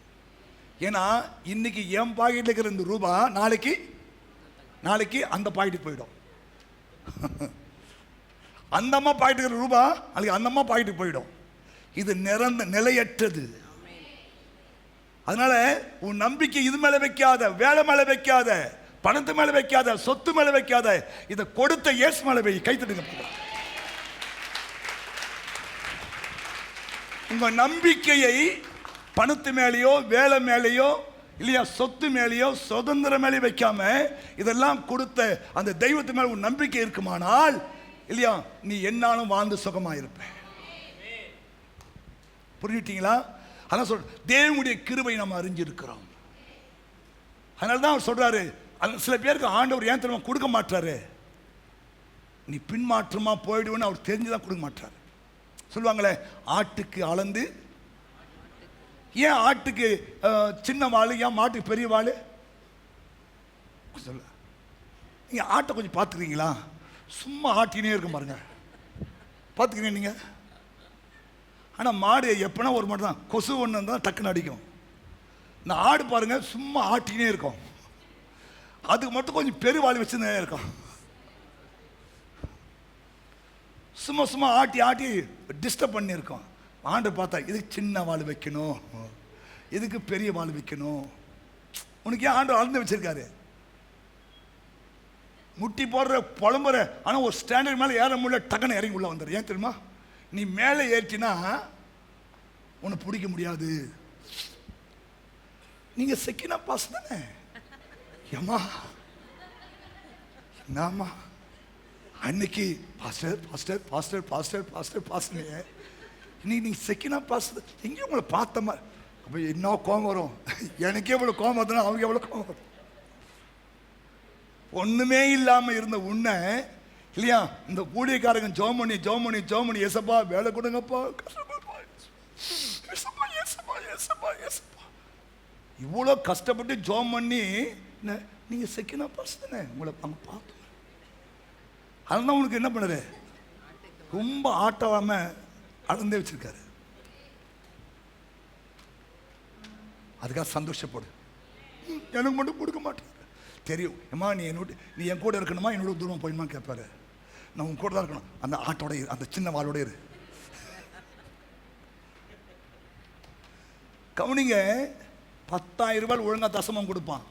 ஏன்னா இன்னைக்கு என் பாக்கெட்ல இருக்கிற இந்த ரூபாய் நாளைக்கு அந்த பாக்கெட்டுக்கு போயிடும். அந்த அம்மா பாக்கெட்டு இருக்கிற ரூபாய் நாளைக்கு அந்த அம்மா பாக்கெட்டுக்கு போயிடும். இது நிலையற்றது. அதனால உன் நம்பிக்கை இது மேல வைக்காத, வேலை மேல வைக்காத, பணத்து மேல வைக்காத, சொத்து மேல வைக்காத, இதை கொடுத்த இயேசு மேல வை. கைத்தட்டுங்க. உங்க நம்பிக்கையை பணத்து மேலேயோ வேலை மேலேயோ இல்லையா, சொத்து மேலேயோ சுதந்திரம் மேலே வைக்காம இதெல்லாம் கொடுத்த அந்த தெய்வத்து மேல உன் நம்பிக்கை இருக்குமானால் இல்லையா, நீ என்னாலும் வாழ்ந்து சுகமா இருப்ப. புரிஞ்சுட்டீங்களா? அதான் சொல், தேவனுடைய கிருபை நம்ம அறிஞ்சிருக்கிறோம். அதனாலதான் அவர் சொல்றாரு, சில பேருக்கு ஆண்டவர் ஏன் தெரியுமா கொடுக்க மாட்டாரு, நீ பின்மாற்றமா போயிடுவேன்னு அவர் தெரிஞ்சுதான் கொடுக்க மாட்டாரு. சொல்லுவாங்களே, ஆட்டுக்கு அளந்து, ஏன் ஆட்டுக்கு சின்ன வாள், ஏன் மாட்டுக்கு பெரிய வாள்? சொல்ல, நீங்க ஆட்டை கொஞ்சம் பார்த்துக்கிறீங்களா? சும்மா ஆட்டினே இருக்கும் பாருங்க, பார்த்துக்கிறீங்க நீங்க. ஆனால் மாடு எப்பனா ஒரு மாடு தான், கொசு ஒன்று தான் டக்குன்னு அடிக்கும். இந்த ஆடு பாருங்க சும்மா ஆட்டினே இருக்கும், அதுக்கு மட்டும் கொஞ்சம் பெருவாள் வச்சுருந்தே இருக்கும். சும்மா ஆட்டி டிஸ்டர்ப் பண்ணியிருக்கோம். ஆண்டு பார்த்தா இதுக்கு சின்ன வாள் வைக்கணும், இதுக்கு பெரிய வாள் வைக்கணும். உனக்கு ஏன் ஆண்டு அளந்து வச்சிருக்காரு? முட்டி போடுற புலம்புற, ஆனால் ஒரு ஸ்டாண்டர்ட் மேலே ஏற முடியல, டக்குன்னு இறங்கி உள்ள வந்துடுற. ஏன் தெரியுமா? நீ மேலே ஏற்றினா உன்னை பிடிக்க முடியாது. நீங்க செக்கினா பாஸ் தானே? ஏமா என்னம்மா அன்னைக்கு pastor pastor pastor pastor pastor pastor நீ செக்கினா பாஸ்டர் எங்கேயும் உங்களை பார்த்த மாதிரி. அப்போ என்ன கோபம் வரும், எனக்கே எவ்வளோ கோபம் வருதுன்னா அவங்க எவ்வளோ கோபம் வரும். ஒன்றுமே இல்லாமல் இருந்த உன்னை இல்லையா, இந்த ஊழியக்காரங்க ஜோமணி ஜோமணி ஜோமணி ஏசப்பா வேலை கொடுங்கப்பா, இவ்வளோ கஷ்டப்பட்டு ஜோம் பண்ணி நீங்கள் செக்கினா பாஸ்தானே உங்களை அங்கே பார்த்தோம். அதனால உனக்கு என்ன பண்ணுது, ரொம்ப ஆட்டவாம அளந்தே வச்சிருக்காரு. அதுக்காக சந்தோஷப்படு. எனக்கு மட்டும் கொடுக்க மாட்டேன் தெரியும். ஏம்மா நீ என் கூட இருக்கணுமா, என்னோட தூரம் போயிடுமா கேட்பாரு. நான் உன் கூட தான் இருக்கணும். அந்த ஆட்டோட இரு, அந்த சின்ன வாளோட இரு. கவனிங்க, 10,000 ரூபாய் ஒழுங்கா தசமம் கொடுப்பான்,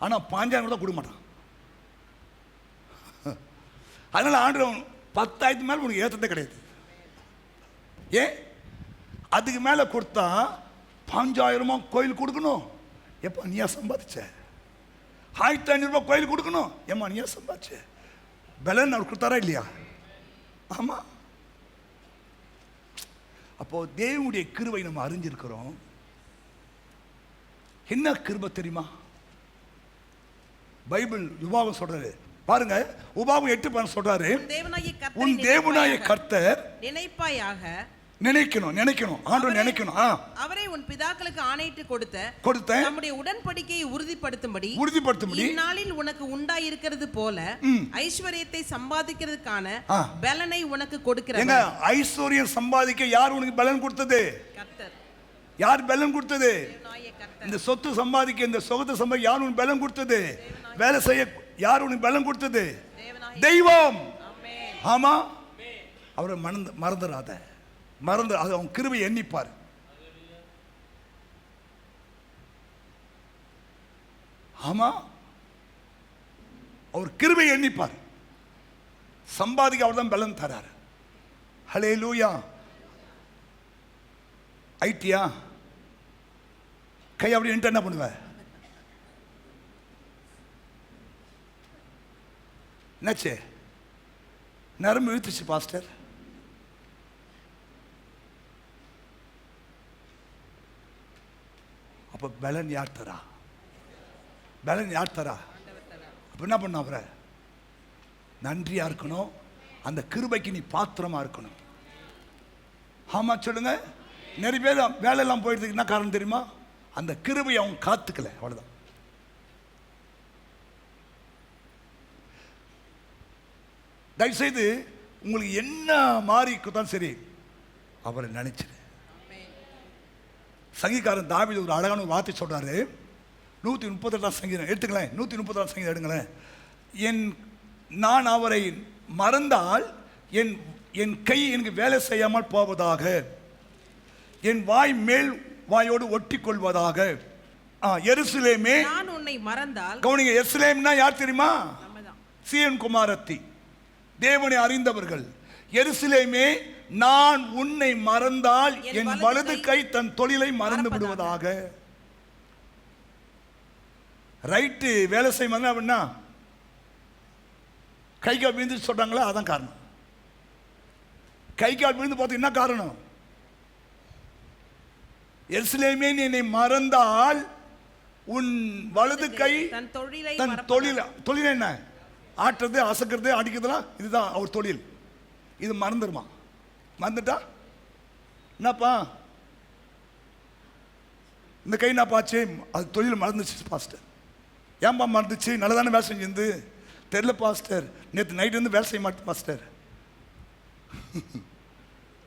ஆனால் 5,000 தான் கொடுக்க மாட்டான். அதனால ஆண்டவன் 10,000 மேலே உனக்கு ஏற்றதே கிடையாது. ஏன் அதுக்கு மேலே கொடுத்தா 5,000 கோயில் கொடுக்கணும். எப்போ நீயா சம்பாதிச்ச? 1,500 ரூபாய் கோயில் கொடுக்கணும். ஏம்மா நீயா சம்பாதிச்ச? பலன் அவர் கொடுத்தாரா இல்லையா? ஆமா. அப்போ தேவனுடைய கிருபை நம்ம அறிஞ்சிருக்கிறோம். என்ன கிருபை தெரியுமா? பைபிள் உபாகம் சொல்றாரு பாருங்க, உபாகம் 8 சொல்றாரு, உன் தேவனாய கர்த்தர் நினைப்பாயாக. நினைக்கணும் ஆண்டவர் நினைக்கணும். அவரை உன் பிதாக்களுக்கு ஆணையிட்டு கொடுத்த நம்முடைய உடன்படிக்கையை உறுதிப்படுத்தும்படி இந்நாளில் உனக்கு உண்டாயிருக்கிறது போல ஐஸ்வரியத்தை சம்பாதிக்கிறதுக்கான பலனை உனக்கு கொடுக்கிறார். ஐஸ்வர்யம் சம்பாதிக்க யார் உனக்கு பலன் கொடுத்தது? கர்த்தர். யார் பலன் கொடுத்தது? இந்த சொத்து சம்பாதிக்க, இந்த சொகத்தை சம்பாதிக்க யார் உனக்கு பலன் கொடுத்தது? வேலை செய்ய யார் உனக்கு பலன் கொடுத்தது? தெய்வம். ஆமா, அவரை மறந்துடாத. அது அவன் கிருபை எண்ணிப்பார். ஆமா, அவர் கிருபை எண்ணிப்பார். சம்பாதிக்க அவர் தான் பலன் தரார். ஹல்லேலூயா. ஐட்டியா கை அப்படி என்ன பண்ணுவ? என்னாச்சு? நரம்பு இழுத்துச்சு பாஸ்டர். அப்ப பலன் யார் தரா? பலன் யார் தரா? அப்ப என்ன பண்ண? அவரை நன்றியா இருக்கணும். அந்த கிருபைக்கு நீ பாத்திரமா இருக்கணும். ஆமா சொல்லுங்க. நிறைய பேர் வேலையெல்லாம் போயிடுறதுக்கு என்ன காரணம் தெரியுமா? அந்த கிருபை அவங்க காத்துக்கல, அவ்வளவுதான். தயவுசெய்து உங்களுக்கு என்ன மாறி தான் சரி, அவரை நினைச்சிரு. சங்கீதக்காரன் தாவீது ஒரு அழகான ஒரு வார்த்தை சொல்றாரு. 138 சங்கீதம் எடுத்துங்களேன். 138 சங்கீதம் எடுங்களேன். நான் அவரை மறந்தால் என் கை எனக்கு வேலை செய்யாமல் போவதாக, என் வாய் மேல் வாயோடு ஒட்டி கொள்வதாக. எருசலேமே நான் உன்னை மறந்தால். கவனிங்க, எருசலேம்னா யார் தெரியுமா? சீயோன் குமாரத்தி, தேவனை அறிந்தவர்கள். எருசலேமே நான் உன்னை மறந்தால் என் வலது கை தன் தொழிலை மறந்து விடுவதாக. ரைட்டு வேலை செய்ய அப்படின்னா கை கால் விழுந்து சொல்றாங்களா? அதான் காரணம். கை கால் விழுந்து பார்த்து என்ன காரணம்? எருசலேமே நீ என்னை மறந்தால் உன் வலது கை தன் தொழில் என்ன? ஆட்டுறது, அசக்கிறது, அடிக்கிறதுலாம் இதுதான் அவர் தொழில். இது மறந்துடுமா? மறந்துட்டா என்னப்பா இந்த கை என்ன பாச்சு? அது தொழில் மறந்துச்சு பாஸ்டர். ஏன்பா மறந்துச்சு? நல்லதானே வேலை செஞ்சு தெரியல பாஸ்டர். நேற்று நைட்டு வந்து வேலை செய்ய மாட்டேன் பாஸ்டர்.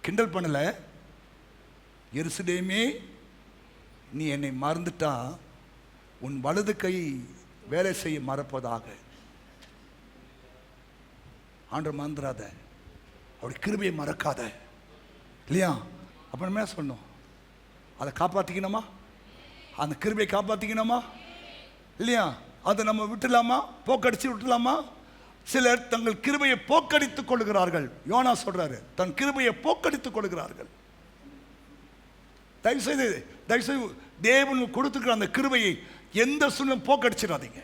கிண்டல் பண்ணல. எருசலேமே நீ என்னை மறந்துட்டா உன் வலது கை வேலை செய்ய மறப்பதாக. ஆண்டவர் மறந்துடாத, அவருடைய கிருபையை மறக்காத, இல்லையா? அப்ப நம்ம என்ன சொல்லணும்? அதை காப்பாற்றிக்கணுமா? அந்த கிருபையை காப்பாற்றிக்கணுமா இல்லையா? அதை நம்ம விட்டுலாமா? போக்கடிச்சு விட்டுலாமா? சிலர் தங்கள் கிருபையை போக்கடித்துக் கொள்கிறார்கள். யோனா சொல்றாரு, தன் கிருபையை போக்கடித்துக் கொள்கிறார்கள். தயவுசெய்து தேவன் கொடுத்துக்கிற அந்த கிருபையை எந்த சூழ்நிலை போக்கடிச்சிடாதீங்க.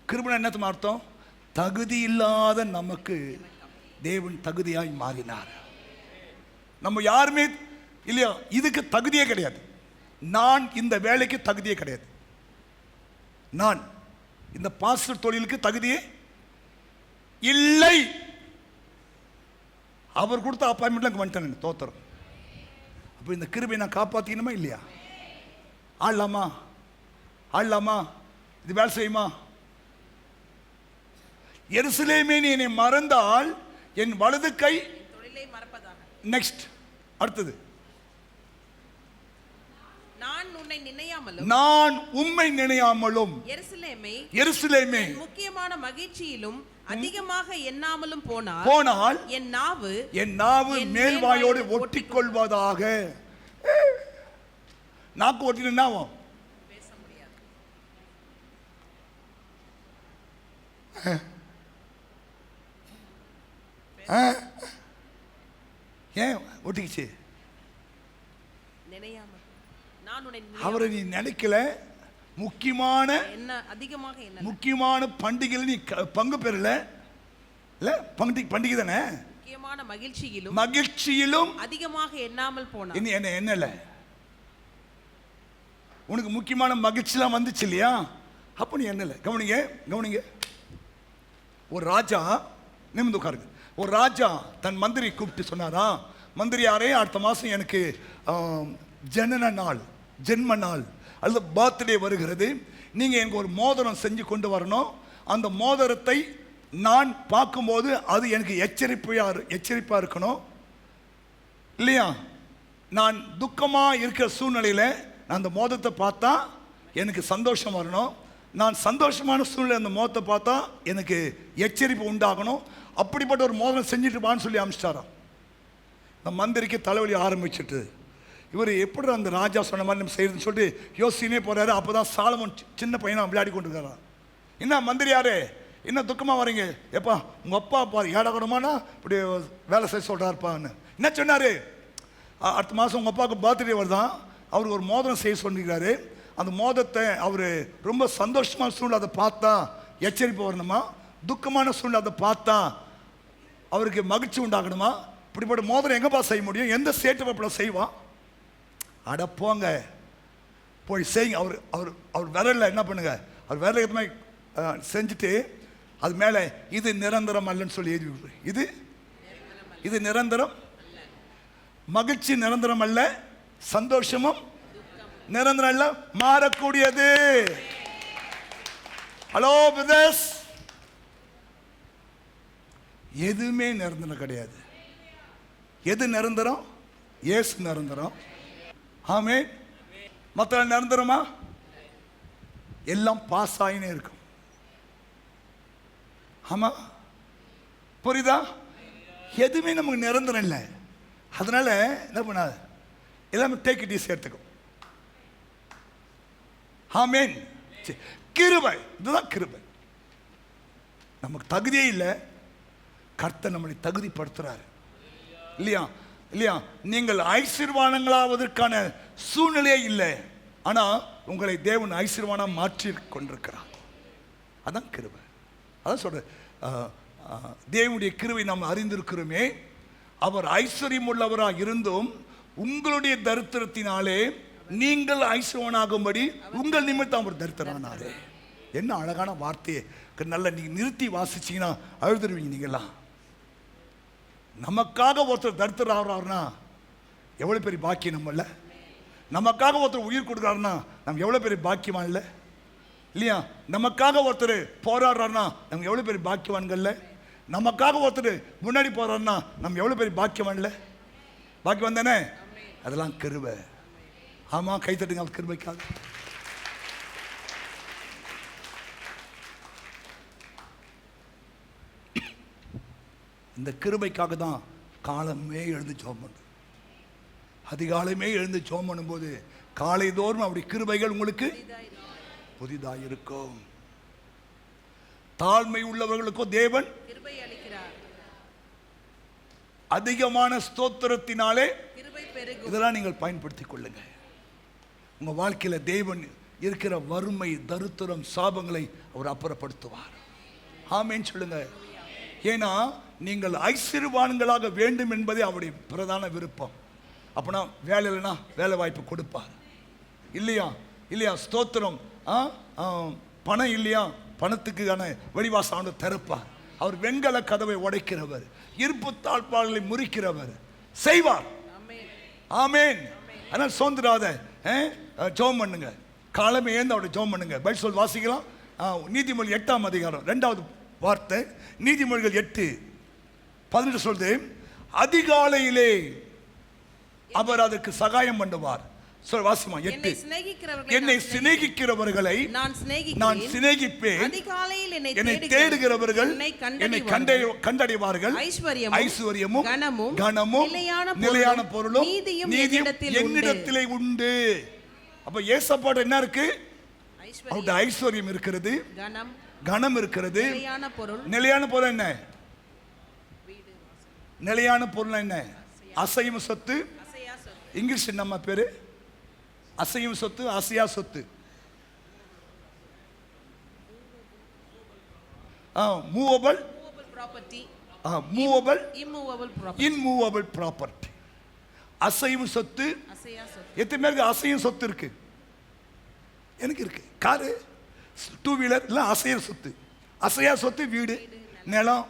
கிருபை என்னத்துமா அர்த்தம்? தகுதி இல்லாத நமக்கு தேவன் தகுதியாய் மாறினார். நம்ம யாருமே இல்லையா, இதுக்கு தகுதியே கிடையாது. நான் இந்த வேலைக்கு தகுதியே கிடையாது. நான் இந்த பாஸ்டர் தொழிலுக்கு தகுதியே இல்லை. அவர் கொடுத்த அப்பாயின்மெண்ட்ல வந்துட்டேன், தோத்திரம். அப்போ இந்த கிருபை நான் காப்பாற்றிக்கணுமா இல்லையா? ஆடலாமா, ஆடலாமா, இது வேலை செய்யுமா? எருசலேமே நீ என்னை மறந்தால் என் வலது கை தொழிலை மறப்பதாக. நெக்ஸ்ட், அடுத்தது, நான் உன்னை நினையாமலும் நான் உம்மை நினையாமலும் எருசலேமை எருசலேமே முக்கியமான மகிழ்ச்சியிலும் அதிகமாக எண்ணாமலும் போனால் என் நாவு என் மேல்வாயோடு ஒட்டிக்கொள்வதாக. நாக்கு ஒட்டினா என்ன ஆகும்? பேச முடியாது. ஏன் ஒட்டிக்கிச்சு? நினையாமல் நான் உன்னை அவரை நீ நினைக்கல. முக்கியமான என்ன அதிகமாக என்ன முக்கியமான பண்டிகையில் நீ பங்கு பெறல. இல்ல பண்டிகை தானே. முக்கியமான மகிழ்ச்சியிலும் அதிகமாக எண்ணாமல் போனான். என்ன என்னல உனக்கு முக்கியமான மகிழ்ச்சிலாம் வந்துச்சு இல்லையா? அப்போ நீ என்னல கவனிங்க, கவனிங்க. ஒரு ராஜா நிமிர்ந்து உட்காருங்க. ஒரு ராஜா தன் மந்திரி கூப்பிட்டு சொன்னாரா, மந்திரியாரே அடுத்த மாதம் எனக்கு ஜென்ம நாள் அல்லது பர்த்டே வருகிறது, நீங்கள் எனக்கு ஒரு மோதிரம் செஞ்சு கொண்டு வரணும். அந்த மோதிரத்தை நான் பார்க்கும்போது அது எனக்கு எச்சரிப்பாக இருக்கணும் இல்லையா? நான் துக்கமாக இருக்கிற சூழ்நிலையில் நான் அந்த மோதிரத்தை பார்த்தா எனக்கு சந்தோஷம் வரணும். நான் சந்தோஷமான சூழ்நிலை அந்த மோதிரத்தை பார்த்தா எனக்கு எச்சரிப்பு உண்டாகணும். அப்படிப்பட்ட ஒரு மோதிரம் செஞ்சுட்டு வான்னு சொல்லி அனுப்பிச்சிட்டாராம். அந்த மந்திரிக்கு தலைவலி ஆரம்பிச்சுட்டு இவர் எப்படி அந்த ராஜா சொன்ன மாதிரி நம்ம செய்யறதுன்னு சொல்லிட்டு யோசினே போறாரு. அப்போ தான் சாலமோன் சின்ன பையனா விளையாடி கொண்டு இருக்காராம். என்ன மந்திரியாரே, என்ன துக்கமாக வரீங்க? எப்பா உங்கள் அப்பா பாரு ஏடகரமானா இப்படி வேலை செய்ய சொல்கிறாருப்பான்னு. என்ன சொன்னார்? அடுத்த மாதம் உங்கள் அப்பாவுக்கு பர்த்டே வருதான், அவருக்கு ஒரு மோதிரம் செய்ய சொல்லிக்கிறாரு. அந்த மோதிரத்தை அவர் ரொம்ப சந்தோஷமான சூழ்நிலை அதை பார்த்தா எச்சரிப்பு வரணுமா, துக்கமான சூழ்நிலை அதை பார்த்தா அவருக்கு மகிழ்ச்சி உண்டாகணுமா? இப்படிப்பட்ட மோதிரம் எங்கேப்பா செய்ய முடியும்? எந்த சேட்டு பப்பட செய்வான்? அட போங்க, போய் செய்யுங்க. அவர் விரலில் என்ன பண்ணுங்க, அவர் விரல எதுவுமே செஞ்சுட்டு அது மேலே இது நிரந்தரம் அல்லன்னு சொல்லி எழுதி, இது நிரந்தரம், மகிழ்ச்சி நிரந்தரம் அல்ல, சந்தோஷமும் நிரந்தரம் அல்ல, மாறக்கூடியது. ஹலோ பிரதர்ஸ், எதுவுமே நிரந்தரம் கிடையாது. எது நிரந்தரம்? இயேசு நிரந்தரம். ஆமென். மற்ற நிரந்தரமா? எல்லாம் பாஸ் ஆகினே இருக்கும். ஆமா, புரியுதா? எதுவுமே நமக்கு நிரந்தரம் இல்லை. அதனால என்ன பண்ணாது, எல்லாமே டேக் இட் ஈஸியாக எடுத்துக்கும். ஆமென். கிருபை, இதுதான் கிருபை. நமக்கு தகுதியே இல்லை, கர்த்தர் நம்மளை தகுதிப்படுத்துறாரு இல்லையா? இல்லையா? நீங்கள் ஐஸ்வர்வானங்களாவதற்கான சூழ்நிலையே இல்லை, ஆனால் உங்களை தேவன் ஐஸ்வர்வானம் மாற்றி கொண்டிருக்கிறார். அதான் கிருபை. அதான் சொல்ற, தேவனுடைய கிருபை நாம் அறிந்திருக்கிறோமே. அவர் ஐஸ்வர்யம் உள்ளவராக இருந்தும் உங்களுடைய தரித்திரத்தினாலே நீங்கள் ஐஸ்வர்யனாகும்படி உங்கள் நிமித்தம் அவர் தரித்திரனானாரே. என்ன அழகான வார்த்தையை நல்லா நீங்கள் நிறுத்தி வாசிச்சீங்கன்னா அழுதுருவீங்க நீங்களாம். நமக்காக ஒருத்தர் தரித்திராருன்னா எவ்வளோ பெரிய பாக்கியம் நம்மள. நமக்காக ஒருத்தர் உயிர் கொடுக்குறாருன்னா நம்ம எவ்வளோ பெரிய பாக்கியவான் இல்லை இல்லையா? நமக்காக ஒருத்தர் போராடுறாருன்னா நம்ம எவ்வளோ பெரிய பாக்கியவான்கள்ல. நமக்காக ஒருத்தர் முன்னாடி போறாருன்னா நம்ம எவ்வளோ பெரிய பாக்கியவான் இல்லை, பாக்கியவான் தானே? அதெல்லாம் கிருபை. ஆமாம், கைத்தட்டுங்க அவர் கிருபைக்காக. இந்த கிருபைக்காக தான் காலமே எழுந்து ஜெபம் பண்ணும். அதிகாலமே எழுந்து ஜெபம் பண்ணும்போது காலை தோறும் அப்படி கிருபைகள் உங்களுக்கு புதிதாக இருக்கும். தாழ்மை உள்ளவர்களுக்கோ தேவன் கிருபை அளிக்கிறார். அதிகமான ஸ்தோத்திரத்தினாலே கிருபை பெருகும். இதெல்லாம் நீங்கள் பயன்படுத்திக் கொள்ளுங்க. உங்க வாழ்க்கையில தேவன் இருக்கிற வறுமை, தரித்திரம், சாபங்களை அவர் அப்புறப்படுத்துவார். ஆமென் சொல்லுங்க. ஏன்னா நீங்கள் ஐஸ்வர்யவான்களாக வேண்டும் என்பதே அவருடைய பிரதான விருப்பம். அப்பனா வேலை இல்லைன்னா வேலை வாய்ப்பு கொடுப்பார், இல்லையா? இல்லையா? ஸ்தோத்திரம். பணம் இல்லையா? பணத்துக்கான வழிவாசம் ஆண்டு திறப்பார். அவர் வெண்கல கதவை உடைக்கிறவர், இருப்பு தாழ்பாளர்களை முறிக்கிறவர், செய்வார். ஆமென். ஆனால் சோர்ந்துடாத, ஜெபம் பண்ணுங்க. காலமே ஏந்து அவருடைய ஜெபம் பண்ணுங்க. பைபிள் சொல் வாசிக்கலாம். நீதிமொழி 8ஆம் அதிகாரம் 2வது வார்த்தை. நீதிமொழிகள் 8:18 சொல்லுது, அதிகாலையிலே அவர் அதற்கு சகாயம் பண்ணுவார். சொல் வாசிமா. 8. என்னை சிநேகிக்கிறவர்களை நான் சிநேகிப்பேன், அதிகாலையில் என்னை தேடுகிறவர்கள் என்னை கண்டடைவார்கள். ஐஸ்வர்யமும் கனமும் நிலையான பொருளும் நீதியும் என்னிடத்திலே உண்டு. அப்ப ஏசப்பாடு என்ன இருக்கு? அவருடைய ஐஸ்வர்யம் இருக்கிறது, கனம் இருக்கிறது. நிலையான பொருள் என்ன? நிலையான பொருள் என்ன? அசையும் சொத்து. இங்கிலீஷ் நம்ம பேரு அசையும் சொத்து, அசையா சொத்து. Movable property, movable immovable property. அசையும் சொத்து. எத்தனை பேருக்கு அசையும் சொத்து இருக்கு? எனக்கு இருக்கு. காரு, 2 வீலர் இல்லை அசைய சொத்து. அசையா சொத்து வீடு, நிலம்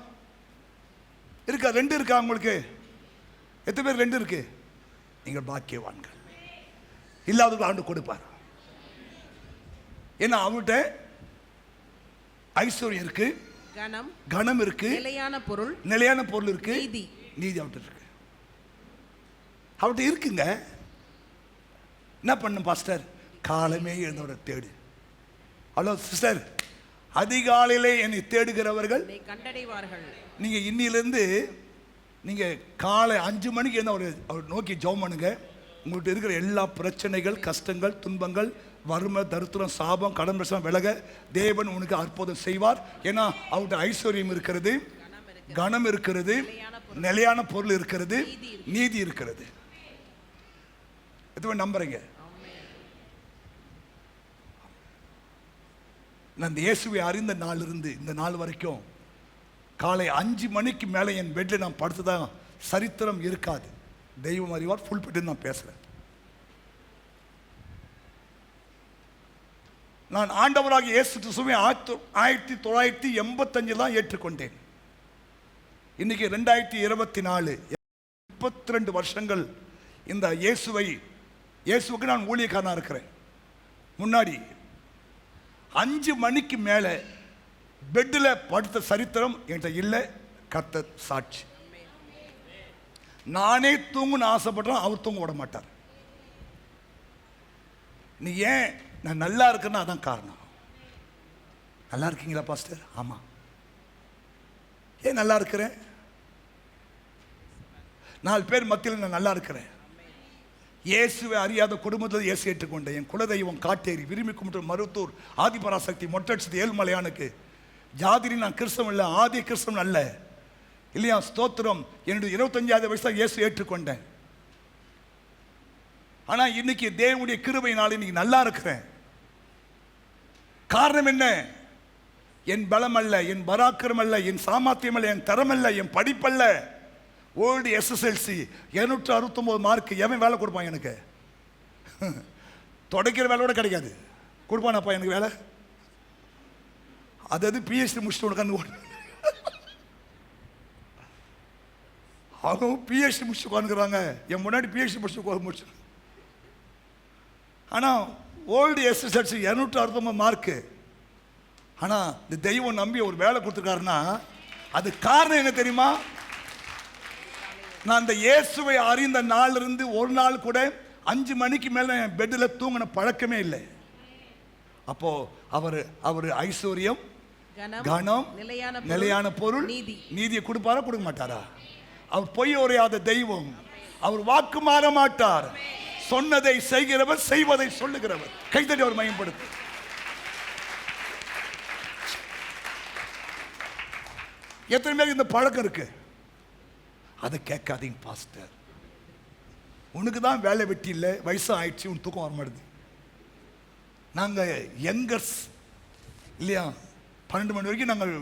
இருக்கா? 2 இருக்கா உங்களுக்கு? எத்தனை பேர் 2 இருக்கு? நீங்கள் பாக்கியவான்கள். இல்லாதவர்கள் ஆண்டு கொடுப்பார். ஏன்னா அவர்கிட்ட ஐஸ்வர்யம் இருக்கு, கனம் இருக்கு, நிலையான பொருள் இருக்கு, நீதி அவர்கிட்ட இருக்கு. அவர்கிட்ட இருக்குங்க. என்ன பண்ணும் பாஸ்டர்? காலமே எழுந்தவரை தேடு. ஹலோ சிஸ்டர், அதிகாலையிலே என்னை தேடுகிறவர்கள் கண்டடைவார்கள். நீங்க இன்னிலிருந்து நீங்க காலை 5 மணிக்கு எழுந்து அவர் நோக்கி ஜெபம் பண்ணுங்க. உங்கள்கிட்ட இருக்கிற எல்லா பிரச்சனைகள், கஷ்டங்கள், துன்பங்கள், வறுமை, தரித்திரம், சாபம், கடன் பிரச்சனை விலக தேவன் உனக்கு அற்புதம் செய்வார். ஏன்னா அவருடைய ஐஸ்வர்யம் இருக்கிறது, கனம் இருக்கிறது, நிலையான பொருள் இருக்கிறது, நீதி இருக்கிறது. எதுவும் நம்புறீங்க? நான் இந்த இயேசுவை அறிந்த நாளிலிருந்து இந்த நாள் வரைக்கும் காலை 5 மணிக்கு மேலே என் பெட்டில் நான் படுத்துதான் சரித்திரம் இருக்காது. தெய்வம் அறிவார், ஃபுல் பெட்டு நான் பேசுகிறேன். நான் ஆண்டவராக இயேசு கிறிஸ்துவை 1985 தான் ஏற்றுக்கொண்டேன். இன்னைக்கு 2024, 32 வருஷங்கள் இந்த இயேசுவுக்கு நான் ஊழியக்காரனாக இருக்கிறேன். முன்னாடி 5 மணிக்கு மேலே பெட்டில் படுத்த சரித்திரம் என்கிட்ட இல்லை. கர்த்தர் சாட்சி. நானே தூங்குன்னு ஆசைப்படுறேன், அவர் தூங்க விட மாட்டார். நீ ஏன் நான் நல்லா இருக்கேன்னா அதான் காரணம். நல்லா இருக்கீங்களா பாஸ்டர்? ஆமாம். ஏன் நல்லா இருக்கிறேன்? 4 பேர் மத்தியில் நான் நல்லா இருக்கிறேன். இயேசுவை அறியாத குடும்பத்தில் இயேசு ஏற்றுக்கொண்டேன். என் குலதெய்வம் காட்டேரி, விரும்பி கும்பிட்டு மருத்தூர், ஆதிபராசக்தி, மொட்டடிச்சது ஏழ்மலையானுக்கு. ஜாதிரி நான் கிறிஸ்தவன் இல்லை, ஆதி கிறிஸ்தவன் அல்ல, இல்லையா? ஸ்தோத்திரம். என்னுடைய 25வது வயசுல இயேசு ஏற்றுக்கொண்டேன். ஆனா இன்னைக்கு தேவனுடைய கிருபையினால இன்னைக்கு நல்லா இருக்கிறேன். காரணம் என்ன? என் பலம் அல்ல, என் பராக்கிரம் அல்ல, என் சாமர்த்தியம் அல்ல, என் தரம் அல்ல, என் படிப்பல்ல. Old SSLC 269 mark. எவன் வேலை கொடுப்பான் எனக்கு? தொடக்கிற வேலையோட கிடைக்காது. கொடுப்பானப்பா எனக்கு வேலை? அது PhD முடிச்சுட்டு உட்காந்து அவங்க PhD முடிச்சு உட்காந்துக்கிறாங்க. என் முன்னாடி PhD முடிச்சு. ஆனால் ஓல்டு SSLC 269 மார்க்கு. ஆனால் இந்த தெய்வம் நம்பி ஒரு வேலை கொடுத்துருக்காருன்னா அது காரணம் என்ன தெரியுமா? நான் இந்த இயேசுவை அறிந்த நாளிலிருந்து ஒரு நாள் கூட 5 மணிக்கு மேலே பெட்டில் தூங்கின பழக்கமே இல்லை. அப்போ அவர் ஐஸ்வர்யம், கனம், நிலையான பொருள், நீதியை கொடுப்பாரா கொடுக்க மாட்டாரா? அவர் பொய் உரையாத தெய்வம். அவர் வாக்கு மாற மாட்டார். சொன்னதை செய்கிறவர், செய்வதை சொல்லுகிறவர். கைதடி அவர் மயம்படுத்து. எத்தனை பேருக்கு இந்த பழக்கம் இருக்கு? அதை கேட்காதீங்க பாஸ்டர். உனக்கு தான் வேலை வெட்டி இல்லை, வயசு ஆயிடுச்சு, உன் தூக்கம் வர மாட்டேது. நாங்கள் யங்கர்ஸ் இல்லையா, 12 மணி வரைக்கும் நாங்கள்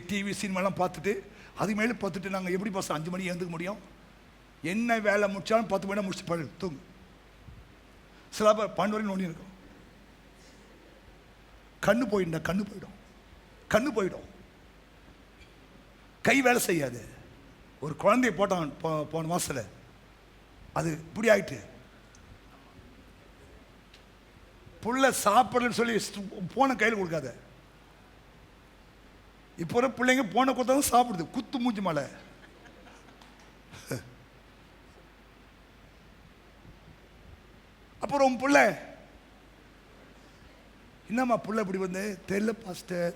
டிவி சினிமாலாம் பார்த்துட்டு அதுக்கு மேலே பார்த்துட்டு நாங்கள் எப்படி பாஸ் 5 மணிக்கு எழுந்துக்க முடியும்? என்ன வேலை முடிச்சாலும் 10 மணி முடிச்சுட்டு பழு தூங்கு. சில பேர் 12 வரைக்கும் நோண்டி இருக்கும். கண்ணு போயிடும். கை வேலை செய்யாது. ஒரு குழந்தைய போட்டான் போன மாசத்துல, அது இப்படி ஆயிட்டு புள்ள சாப்பிடலன்னு சொல்லி போன கையில் கொடுக்காத. இப்போ பிள்ளைங்க போன கொடுத்தாலும் சாப்பிடுது, குத்து மூஞ்சி மலை. அப்புறம் உன் புள்ள என்னம்மா புள்ள இப்படி வந்து தெரியல பாஸ்டர்.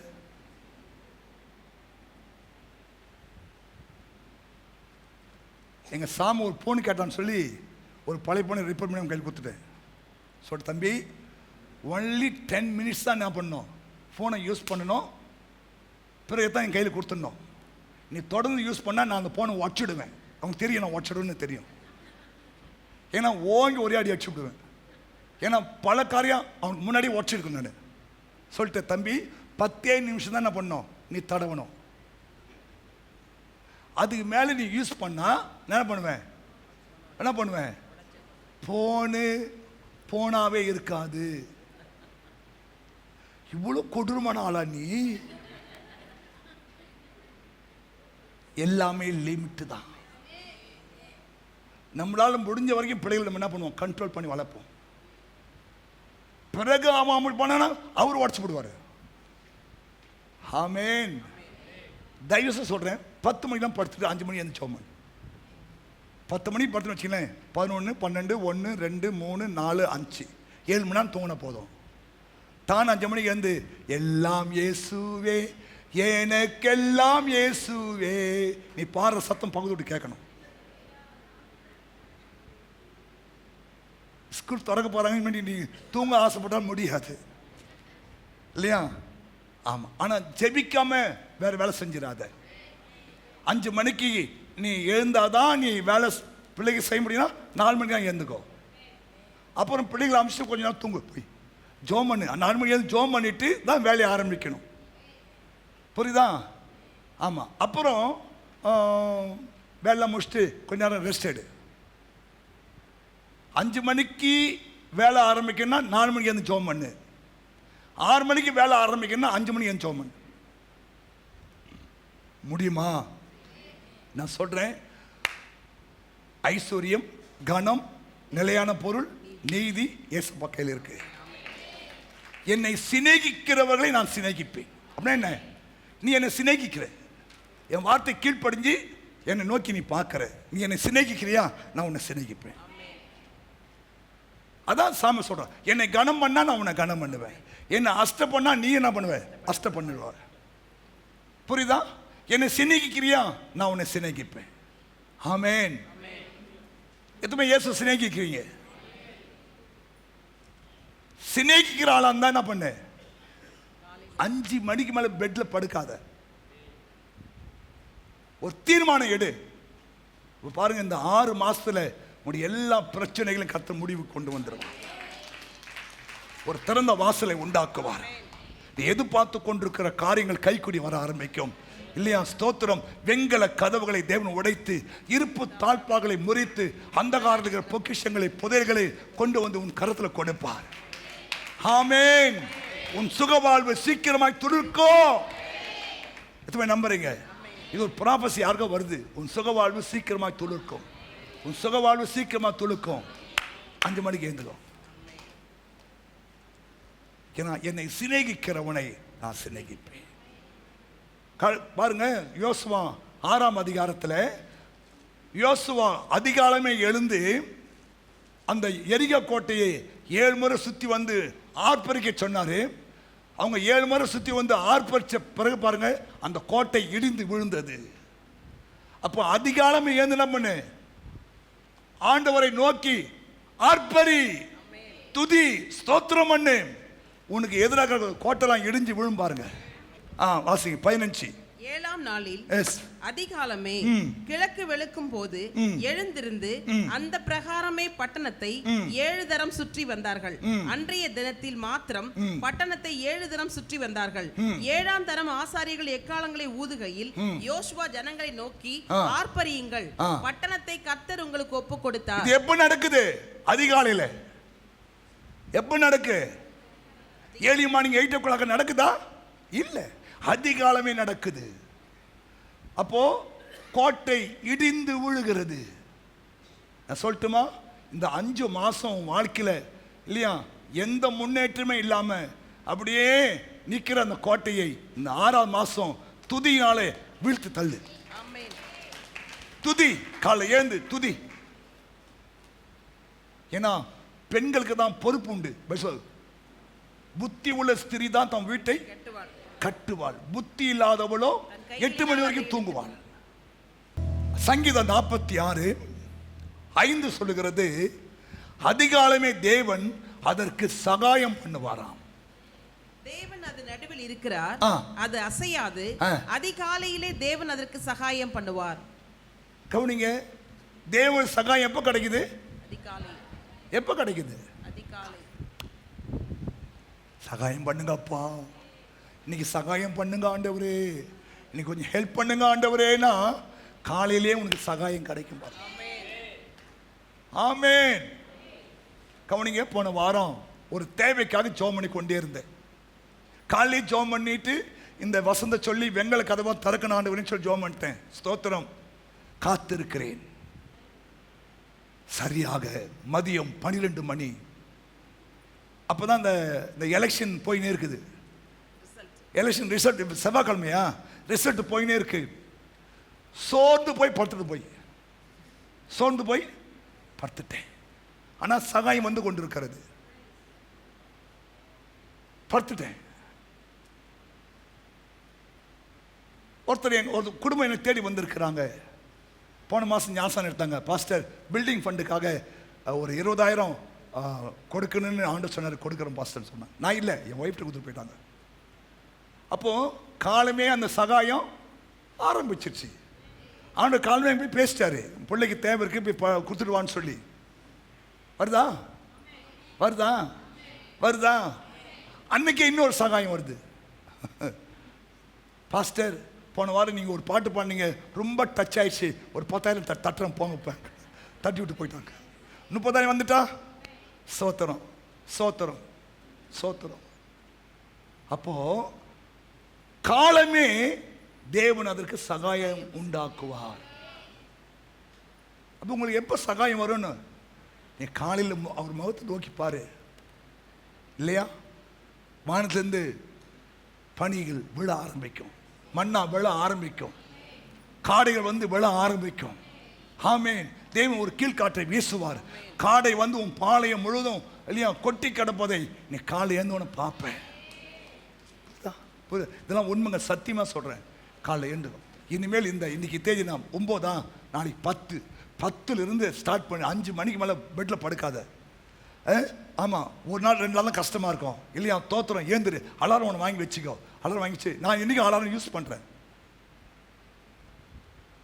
எங்க சாமி ஒரு போன் கேட்டான்னு சொல்லி ஒரு பழைய போனை ரிப்பேர் பண்ணி கையில் கொடுத்துட்டேன். சொல்லிட்டு தம்பி ஒன்லி 10 மினிட்ஸ் தான் என்ன பண்ணணும், ஃபோனை யூஸ் பண்ணணும், பிறகு தான் என் கையில் கொடுத்துடணும். நீ தொடர்ந்து யூஸ் பண்ணால் நான் அந்த ஃபோனை உடச்சிடுவேன். அவங்க தெரியும் நான் உடச்சிடுவேன்னு தெரியும். ஏன்னா ஓங்கி ஒரே அடி அடிச்சு விடுவேன். ஏன்னா பல காரியம் அவனுக்கு முன்னாடி உடச்சிருக்கும். நான் சொல்லிட்டு தம்பி 10 நிமிஷம் தான் என்ன பண்ணணும், நீ தடவணும். அதுக்கு மேலே நீ யூஸ் பண்ணால் என்ன பண்ணுவேன் போனாவே இருக்காது. இவ்வளோ கொடூரமான ஆளா நீ? எல்லாமே லிமிட் தான். நம்மளால முடிஞ்ச வரைக்கும் பிள்ளைகள் நம்ம என்ன பண்ணுவோம், கண்ட்ரோல் பண்ணி வளர்ப்போம். பிறகு அவன் பண்ணா அவர் உடச்சு விடுவார். ஆமேன். தயவுசெய்து சொல்றேன், 10 மணிக்கு தான் படுத்துட்டு 5 மணி எழுந்திரிச்சோம். 10 மணி படுத்துன்னு வச்சுக்கலேன், 11, 12, 1, 2, 3, 4, 5 7 மணி நேரம் தூங்கின போதும். தான் 5 மணிக்கு எழுந்து எல்லாம் இயேசுவே எனக்கெல்லாம் இயேசுவே நீ பாடுற சத்தம் பகுதி விட்டு கேட்கணும். ஸ்கூல் திறக்க போறாங்க, நீ தூங்க ஆசைப்பட்டால் முடியாது இல்லையா? ஆமா. ஆனா ஜெபிக்காம வேற வேலை செஞ்சிடாத. 5 மணிக்கு நீ எழுந்தாதான் நீ வேலை பிள்ளைக்கு செய்ய முடியும்னா 4 மணிக்கு தான் எழுந்துக்கோ. அப்புறம் பிள்ளைகளை அமிச்சுட்டு கொஞ்ச நேரம் தூங்கு, போய் ஜோம் பண்ணு. 4 மணிக்கு எழுந்து ஜோம் பண்ணிட்டு தான் வேலையை ஆரம்பிக்கணும். புரியுதா? ஆமாம். அப்புறம் வேலை முடிச்சுட்டு கொஞ்ச நேரம் ரெஸ்ட் எடு. 5 மணிக்கு வேலை ஆரம்பிக்கணும்னா 4 மணிக்கு வந்து ஜோம் பண்ணு. 6 மணிக்கு வேலை ஆரம்பிக்கணும்னா 5 மணிக்கு வந்து ஜோம் பண்ணு. முடியுமா? நான் சொல்றேன், ஐஸ்வர்யம், கனம், நிலையான பொருள், நீதி இயேசு கையில் இருக்கு. என்னை சிநேகிக்கிறவர்களை நான் சிநேகிப்பேன். அப்படின்னா என்ன? நீ என்னை சிநேகிக்கிற, என் வார்த்தை கீழ்ப்படிஞ்சு என்னை நோக்கி நீ பார்க்கிற, நீ என்னை சிநேகிக்கிறியா, நான் உன்னை சிநேகிப்பேன். அதான் சாமி சொல்றான், என்னை கனம் பண்ணா நான் உன்னை கனம் பண்ணுவேன், என்னை அஷ்ட பண்ணா நீ என்ன பண்ணுவ, அஷ்ட பண்ணிடுவார். புரியுதா? என்னை சிநேகிக்கிறியா, நான் உன்னை சிநேகிப்பேன். ஆமேன். எதுவுமே இயேசு சிநேகிக்கிறீங்க. சிநேகிக்கிற ஆளா இருந்தா என்ன பண்ணு, 5 மணிக்கு மேல பெட்ல படுக்காத. ஒரு தீர்மானம் எடு. பாருங்க, இந்த 6 மாசத்துல உடைய எல்லா பிரச்சனைகளும் கர்த்தர் முடிவு கொண்டு வந்துருவார். ஒரு திறந்த வாசலை உண்டாக்குவார். நீ எதிர்பார்த்து கொண்டிருக்கிற காரியங்கள் கைக்குடி வர ஆரம்பிக்கும் இல்லையா? ஸ்தோத்திரம். வெண்கல கதவுகளை தேவன் உடைத்து, இருப்பு தாழ்பாகளை முறித்து, அந்தகாரத்தில் பொக்கிஷங்களை புதையல்களை கொண்டு வந்து உன் கரத்துல கொடுப்பார். ஆமென். உன் சுகவாழ்வு சீக்கிரமாய் துளிர்க்கும். எத்தனை நம்புறீங்க? இது ஒரு ப்ராபசி யாருக்கோ வருது. உன் சுகவாழ்வு சீக்கிரமாய் துளிர்க்கும். உன் சுகவாழ்வு சீக்கிரமா துளுக்கும். 5 மணிக்கு எழுந்துடும். ஏன்னா என்னை சிநேகிக்கிறவனை நான் சிநேகிப்பேன். பாருங்க, யோசுவா 6ஆம் அதிகாரத்தில் யோசுவா அதிகாலமே எழுந்து அந்த எரிகோ கோட்டையை 7 முறை சுத்தி வந்து ஆர்ப்பரிக்க சொன்னாரு. அவங்க 7 முறை சுத்தி வந்து ஆர்ப்பரிச்ச பிறகு பாருங்க, அந்த கோட்டை இடிந்து விழுந்தது. அப்போ அதிகாலமே எழுந்து என்ன பண்ணு, ஆண்டவரை நோக்கி ஆர்ப்பரி, துதி, ஸ்தோத்திரம் பண்ணு. உனக்கு எதிராக கோட்டெல்லாம் இடிஞ்சு விழும். பாருங்க. வாசிங்க 15. 7ஆம் நாளில் எஸ் அதிகாலமே கிழக்கு வெளுக்கும் போது எழுந்திருந்து அந்த பிரகாரமே பட்டணத்தை 7 தரம் சுற்றி வந்தார்கள். அன்றைய தினத்தில் மாத்திரம் பட்டணத்தை 7 தரம் சுற்றி வந்தார்கள். 7ஆம் தரம் ஆசாரியர்கள் எக்காலங்களை ஊதுகையில் யோசுவா ஜனங்களை நோக்கி, ஆர்ப்பரியுங்கள், பட்டணத்தை கர்த்தர் உங்களுக்கு ஒப்பு கொடுத்தார். இது எப்ப நடக்குது? அதிகாலையில. எப்ப நடக்கு? ஏர்லி மார்னிங் 8 o'clock நடக்குதா? இல்ல, அதிகாலமே நடக்குது. அப்போ கோட்டை இடிந்து விழுகிறது. நான் சொல்லட்டுமா, இந்த 5 மாசம் வாழ்க்கையில இல்லையா எந்த முன்னேற்றமே இல்லாம அப்படியே நிக்கிற அந்த கோட்டையை இந்த 6ஆம் மாசம் துதியாலே வீழ்த்து தள்ளு. ஆமென். துதி, காலை ஏந்து துதி. ஏன்னா பெண்களுக்கு தான் பொறுப்பு உண்டு. புத்தி உள்ள ஸ்திரீ தான் தன் வீட்டை கட்டுவாள், புத்தி இல்லாதவளோ 8 மணி வரைக்கும் தூங்குவாள். சங்கீதம் 46:5 சொல்லுகிறது, அதிகாலமே தேவன் அதற்கு சகாயம் பண்ணுவாராம். தேவன் அது நடுவில் இருக்கிறார், அது அசையாது. அதிகாலையிலே தேவன் அதற்கு சகாயம் பண்ணுவார். கவனிங்க, தேவன் சகாயம் எப்ப கிடைக்குது? அதிகாலை. எப்ப கிடைக்குது? அதிகாலை. சகாயம் பண்ணுங்க அப்பா, இன்னைக்கு சகாயம் பண்ணுங்க ஆண்டவரே, இன்னைக்கு கொஞ்சம் ஹெல்ப் பண்ணுங்க ஆண்டவரேனா காலையிலேயே உனக்கு சகாயம் கிடைக்கும். ஆமென். கவனிங்க, போன வாரம் ஒரு தேவைக்காக ஜெபம் பண்ணி கொண்டே இருந்தேன். காலையில் ஜெபம் பண்ணிட்டு இந்த வசந்த சொல்லி வெங்கல கதவை திறக்கணும் ஆண்டவரேன்னு சொல்லி ஜெபம் பண்ணிட்டேன். ஸ்தோத்திரம். காத்திருக்கிறேன். சரியாக மதியம் 12 மணி. அப்போதான் இந்த எலெக்ஷன் போயினே இருக்குது. எலெக்ஷன் ரிசல்ட் செவ்வாய்க்கிழமையா ரிசல்ட் போயினே இருக்கு. சோர்ந்து போய் படுத்துட்டேன். ஆனால் சகாயம் வந்து கொண்டிருக்கிறது. படுத்துட்டேன். ஒரு குடும்பம் என்னை தேடி வந்திருக்கிறாங்க. போன மாதம் ஞாபகம் எடுத்தாங்க, பாஸ்டர் பில்டிங் ஃபண்டுக்காக ஒரு 20,000 கொடுக்கணும்னு ஆண்டவர் சொன்னார். கொடுக்குறோம் பாஸ்டர் சொன்னாங்க. நான் இல்லை, என் ஒய்ஃப்ட்டு கொடுத்துட்டு போயிட்டாங்க. அப்போது காலமே அந்த சகாயம் ஆரம்பிச்சிருச்சு. ஆண்டவர் காலமே போய் பேசிட்டாரு, பிள்ளைக்கு தேவை இருக்கு போய் கொடுத்துடுவான்னு சொல்லி. வருதா வருதா வருதா? அன்னைக்கு இன்னொரு சகாயம் வருது. பாஸ்டர், போன வாரம் நீங்கள் ஒரு பாட்டு பாடினீங்க, ரொம்ப டச் ஆயிடுச்சு, ஒரு 10,000 தட்டுறோம் போங்க. தட்டி விட்டு போயிட்டாங்க. 30,000 வந்துட்டா சோத்திரம் சோத்திரம் சோத்திரம். அப்போ காலமே தேவன் அதற்கு சகாயம் உண்டாக்குவார். அப்போ உங்களுக்கு எப்போ சகாயம் வரும்னு நீ காலையில் அவர் முகத்தை நோக்கி பாரு. இல்லையா, வானத்திலிருந்து பனிகள் விழ ஆரம்பிக்கும், மண்ணா விழ ஆரம்பிக்கும், காடைகள் வந்து விழ ஆரம்பிக்கும். ஆமென். தேவன் ஒரு கீழ்காற்றை வீசுவார். காடை வந்து உன் பாளையம் முழுதும் இல்லையா கொட்டி கிடப்பதை நீ காலை ஏந்தோன்னு பார்ப்பேன். இதெல்லாம் உண்மைங்க, சத்தியமாக சொல்கிறேன். காலை ஏந்துடும். இனிமேல் இன்னைக்கு தேதி நான் 9, நாளைக்கு 10. 10லிருந்து ஸ்டார்ட் பண்ணி 5 மணிக்கு மேலே பெட்டில் படுக்காத. ஆமாம், ஒரு நாள் 2 நாள் தான் கஷ்டமாக இருக்கும் இல்லையா. தோத்திரம் ஏந்துரு, அலாரம் ஒன்று வாங்கி வச்சுக்கோ. அலாரம் வாங்கிச்சு, நான் இன்றைக்கி அலாரம் யூஸ் பண்ணுறேன்.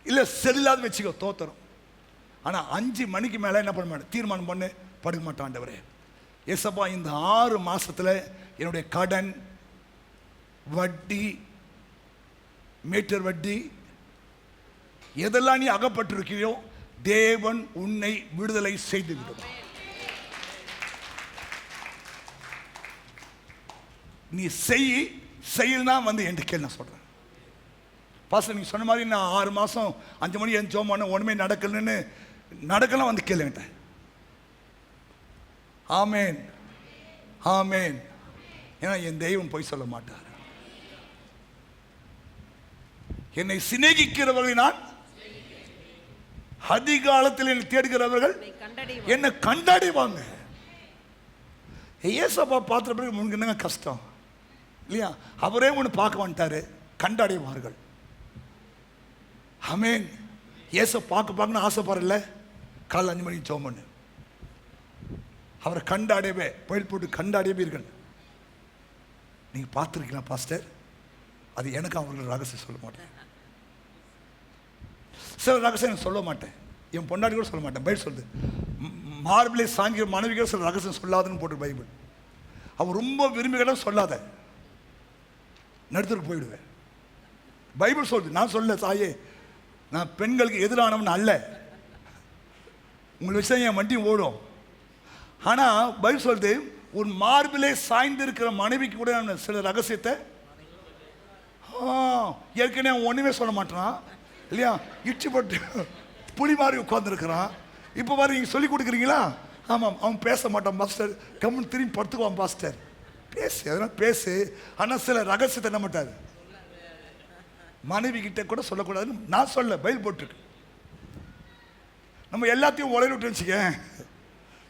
இல்லை செல்லாத வச்சுக்கோ, தோத்திரம். ஆனால் 5 மணிக்கு மேலே என்ன பண்ண மாட்டேன், தீர்மானம் பண்ணு, படுக்க மாட்டான். ஆண்டவரே ஏசப்பா, இந்த 6 மாதத்தில் என்னுடைய கடன், வட்டி, மீட்டர் வட்டி, எதெல்லாம் நீ அகப்பட்டிருக்கியோ தேவன் உன்னை விடுதலை செய்து விடுவார். நீ செய்யலனா வந்து என் கேள்வி நான் சொல்கிறேன். பாஸ்டர் நீங்கள் சொன்ன மாதிரி நான் 6 மாதம் 5 மணி என் ஜோம் பண்ண ஒன்றுமே நடக்கலாம் வந்து கேளுங்க. ஆமேன் ஆமேன். ஏன்னா என் தெய்வம் போய் சொல்ல மாட்டார். என்னை சிநேகிக்கிறவர்களை நான் அதிகாலத்தில் என்னை தேடுகிறவர்கள் என்னை கண்டடைவாங்க. ஏசப்பா பார்த்த பிறகு உனக்கு என்னங்க கஷ்டம் இல்லையா? அவரே ஒன்று பார்க்க வந்துட்டாரு, கண்டடைவார்கள். ஆமேன். ஏச பார்க்கணும்னு ஆசைப்பாருல்ல, காலை 5 மணிக்கு ஜெபம் பண்ணு, அவரை கண்டாடவே போயிட்டு போட்டு கண்டாடியவீர்கள். நீங்கள் பார்த்துருக்கீங்களா பாஸ்டர்? அது எனக்கு அவர்கள் ரகசியம் சொல்ல மாட்டேன். சில ரகசியம் எனக்கு சொல்ல மாட்டேன், என் பொண்டாடி கூட சொல்ல மாட்டேன். பைபிள் சொல்லுது மார்பிளை சாங்கிற மனைவிகள் சில ரகசியம் சொல்லாதுன்னு போட்டு பைபிள். அவன் ரொம்ப விரும்பிகளும் சொல்லாத, நடுத்தருக்கு போயிடுவேன். பைபிள் சொல்லுது, நான் சொல்ல தாயே, நான் பெண்களுக்கு எதிரானவன் அல்ல, உங்களை விஷயம் என் வண்டி ஓடும். ஆனால் பைபிள் சொல்லுது, உன் மார்பிலே சாய்ந்து இருக்கிற மனைவிக்கு கூட நான் சில ரகசியத்தை ஏற்கனவே ஒன்றுமே சொல்ல மாட்டான் இல்லையா, இச்சு போட்டு புலி மாதிரி உட்காந்துருக்கிறான். இப்போ பாரு நீங்கள் சொல்லி கொடுக்குறீங்களா? ஆமாம், அவன் பேச மாட்டான் பாஸ்டர், கம்முன்னு திரும்பி படுத்துக்குவான் பாஸ்டர். பேசு, அதெல்லாம் பேசு. ஆனால் சில ரகசியத்தை என்ன மாட்டாது, மனைவி கிட்ட கூட சொல்லக்கூடாதுன்னு நான் சொல்ல பைபிள் போட்டிருக்கு. நம்ம எல்லாத்தையும் உடைய விட்டு வச்சுக்க.